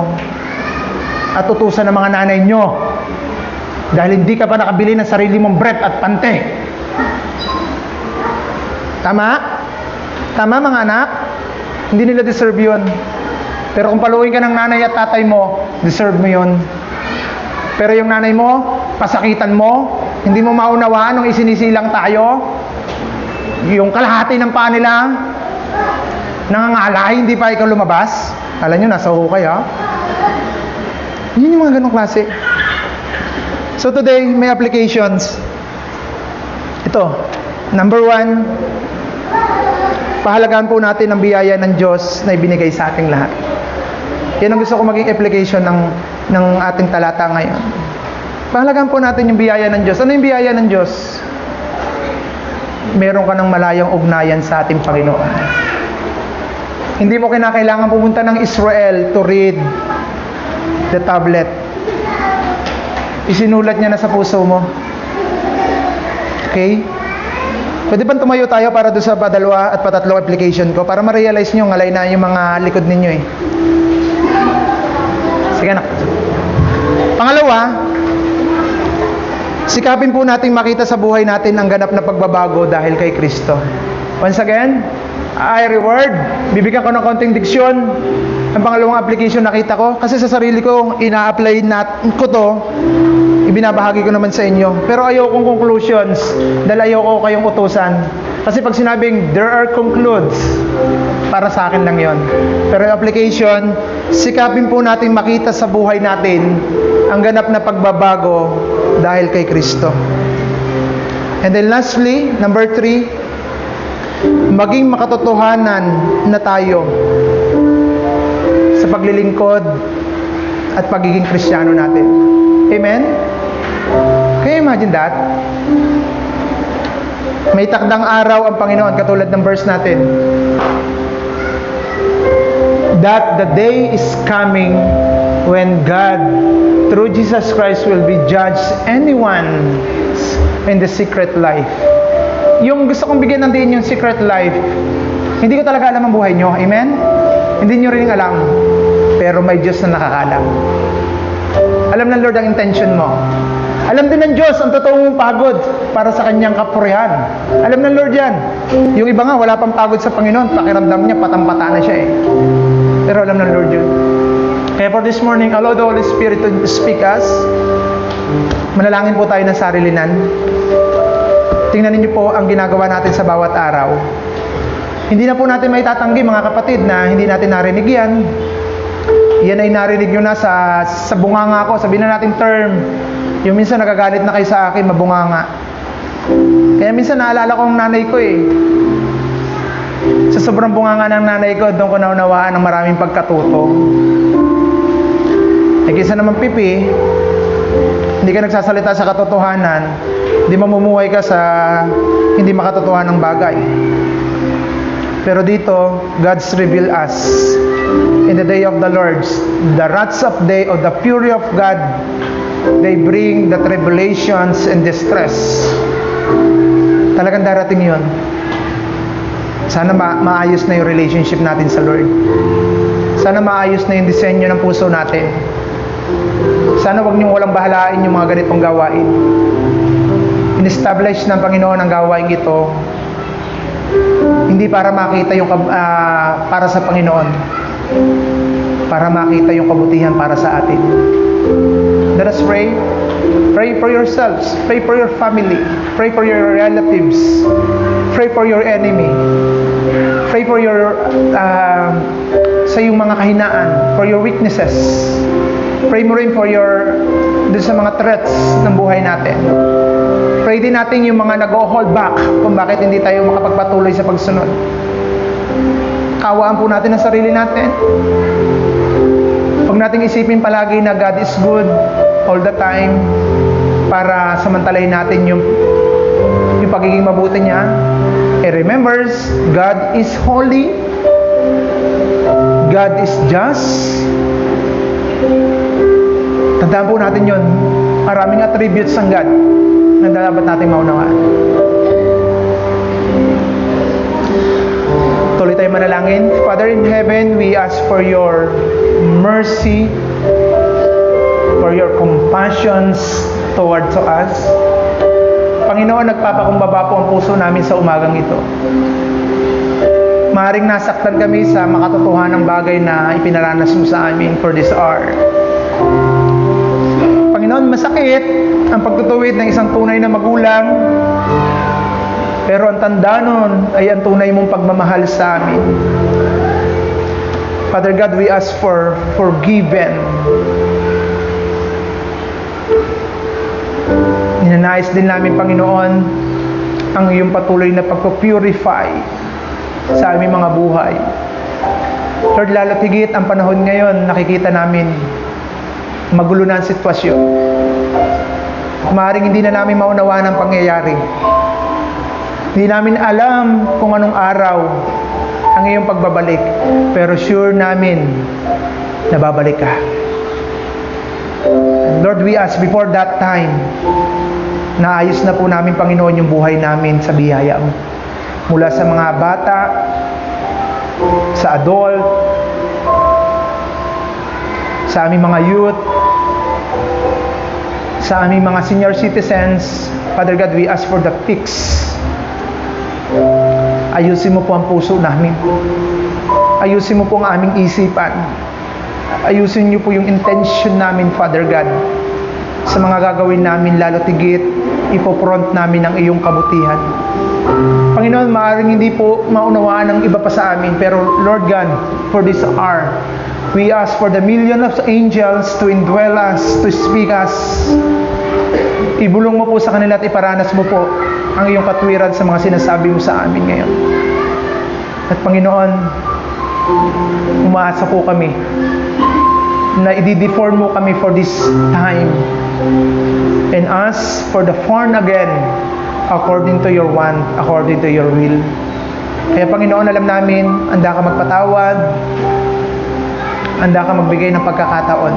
at utusan ng mga nanay nyo. Dahil hindi ka pa nakabili ng sarili mong bread at pante. Tama? Tama mga anak? Hindi nila deserve yun. Pero kung paluin ka ng nanay at tatay mo, deserve mo yun. Pero yung nanay mo, pasakitan mo, hindi mo maunawaan nung isinisilang tayo, yung kalahati ng paa nila, nangangalay, hindi pa ikaw lumabas. Alam nyo, nasa hukay ha. Yun yung mga ganong klase. So today, may applications. Ito, number 1, pahalagaan po natin ang biyaya ng Diyos na ibinigay sa ating lahat. Yan ang gusto ko maging application ng ating talata ngayon. Pahalagaan po natin yung biyaya ng Diyos. Ano yung biyaya ng Diyos? Meron ka ng malayang ugnayan sa ating Panginoon. Hindi mo kinakailangan pumunta ng Israel to read the tablet. Isinulat niya na sa puso mo. Okay? Pwede ba tumayo tayo para doon sa padalwa at patatlong application ko para ma-realize nyo ngalay na yung mga likod ninyo eh. Sige anak. Pangalawa, sikapin po nating makita sa buhay natin ang ganap na pagbabago dahil kay Kristo. Once again, I reward. Bibigyan ko ng konting diksyon. Ang pangalawang application nakita ko kasi sa sarili ko ina-apply ko to, ibinabahagi ko naman sa inyo. Pero ayokong conclusions dahil ayoko kayong utusan. Kasi pag sinabing there are concludes, para sa akin lang yon. Pero yung application, sikapin po natin makita sa buhay natin ang ganap na pagbabago dahil kay Kristo. And then lastly, number 3, maging makatotohanan na tayo sa paglilingkod at pagiging Kristiyano natin. Amen? Can you imagine that? May takdang araw ang Panginoon katulad ng verse natin. That the day is coming when God, through Jesus Christ, will be judged anyone in the secret life. Yung gusto kong bigyan ng din yung secret life, hindi ko talaga alam ang buhay nyo. Amen? Hindi nyo rin alam. Pero may Diyos na nakakaalam. Alam ng Lord ang intention mo. Alam din ng Diyos ang totoong pagod para sa kanyang kapurihan. Alam ng Lord yan. Yung iba nga, wala pang pagod sa Panginoon. Pakiramdam niya, patampata na siya eh. Pero alam ng Lord yun. Kaya for this morning, allow the Holy Spirit to speak us. Manalangin po tayo ng sarilinan. Tingnan niyo po ang ginagawa natin sa bawat araw. Hindi na po natin maitatanggi mga kapatid na hindi natin narinig yan. Yan ay narinig nyo na sa bunganga ko. Sabihin na natin term. Yung minsan nagagalit na kayo sa akin, mabunganga. Kaya minsan naalala ko ang nanay ko eh. Sa sobrang bunganga ng nanay ko, doon ko naunawaan ng maraming pagkatuto. Eh kaysa naman pipi, hindi ka nagsasalita sa katotohanan, hindi mamumuhay ka sa hindi makatotohanan ng bagay. Pero dito, God's reveal us in the day of the Lord, the wrath of day of the fury of God, they bring the tribulations and distress. Talagang darating yun. Sana maayos na yung relationship natin sa Lord. Sana maayos na yung disenyo ng puso natin. Sana wag niyong walang bahalain yung mga ganitong gawain. In-establish ng Panginoon ang gawain ito hindi para makita yung para sa Panginoon, para makita yung kabutihan para sa atin. Let us pray. Pray for yourselves. Pray for your family. Pray for your relatives. Pray for your enemy. Pray for your sa iyong mga kahinaan, for your weaknesses. Pray mo rin for your dun sa mga threats ng buhay natin. Pray din natin yung mga nag-hold back kung bakit hindi tayo makapagpatuloy sa pagsunod. Kawaan po natin ang sarili natin. Huwag nating isipin palagi na God is good all the time para samantalahin natin yung pagiging mabuti niya. And remembers, God is holy. God is just. Tandaan po natin yun. Maraming attributes ng God na dapat natin maunawaan. Tuloy tayo manalangin. Father in heaven, we ask for your mercy, for your compassions towards us. Panginoon, nagpapakumbaba po ang puso namin sa umagang ito. Maaaring nasaktan kami sa makatotohanang bagay na ipinaranas mo sa amin for this hour. Panginoon, masakit ang pagtutuwid ng isang tunay na magulang, pero ang tanda nun ay ang tunay mong pagmamahal sa amin. Father God, we ask for forgiven. Ninanais din namin, Panginoon, ang iyong patuloy na pagpupurify sa aming mga buhay. Lord, lalo tigit ang panahon ngayon, nakikita namin magulo na ang sitwasyon. Maaaring hindi na namin maunawaan ang pangyayari. Hindi namin alam kung anong araw ang iyong pagbabalik, pero sure namin na babalik ka. And Lord, we ask before that time, naayos na po namin, Panginoon, yung buhay namin sa biyaya mo. Mula sa mga bata, sa adult, sa aming mga youth, sa aming mga senior citizens. Father God, we ask for the fix. Ayusin mo po ang puso namin. Ayusin mo po ang aming isipan. Ayusin niyo po yung intention namin, Father God, sa mga gagawin namin, lalo tigit ipopront namin ang iyong kabutihan. Panginoon, maaaring hindi po maunawaan ng iba pa sa amin, pero Lord God, for this hour, we ask for the million of angels to indwell us, to speak us. Ibulong mo po sa kanila at iparanas mo po ang iyong katwiran sa mga sinasabi mo sa amin ngayon. At Panginoon, umaasa po kami na i-deform mo kami for this time and ask for the born again according to your want, according to your will. Kaya Panginoon, alam namin, handa ka magpatawad, handa ka magbigay ng pagkakataon.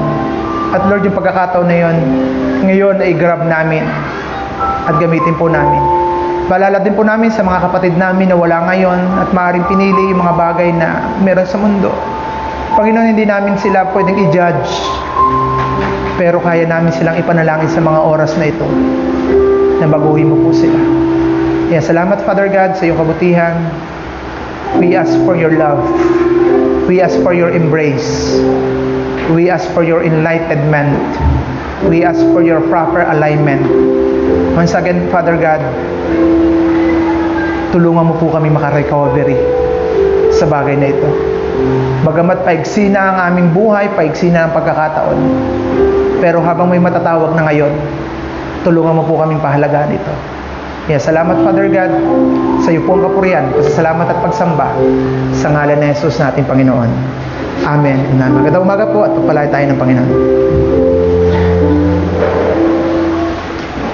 At Lord, yung pagkakataon na yun, ngayon ay grab namin at gamitin po namin. Paalala din po namin sa mga kapatid namin na wala ngayon at maaaring pinili yung mga bagay na meron sa mundo. Panginoon, hindi namin sila pwedeng i-judge, pero kaya namin silang ipanalangin sa mga oras na ito na baguhin mo po sila. Kaya salamat, Father God, sa iyong kabutihan. We ask for your love. We ask for your embrace. We ask for your enlightenment. We ask for your proper alignment. Once again, Father God, tulungan mo po kami makarecovery sa bagay na ito. Bagamat paigsi na ang aming buhay, paigsi na ang pagkakataon, pero habang may matatawag na ngayon, tulungan mo po kaming pahalagaan ito. Kaya salamat, Father God, sa iyo po ang kapurihan, pasasalamat at pagsamba sa ngalan ni Jesus natin, Panginoon. Amen. Magandang umaga po at pagpalain tayo ng Panginoon.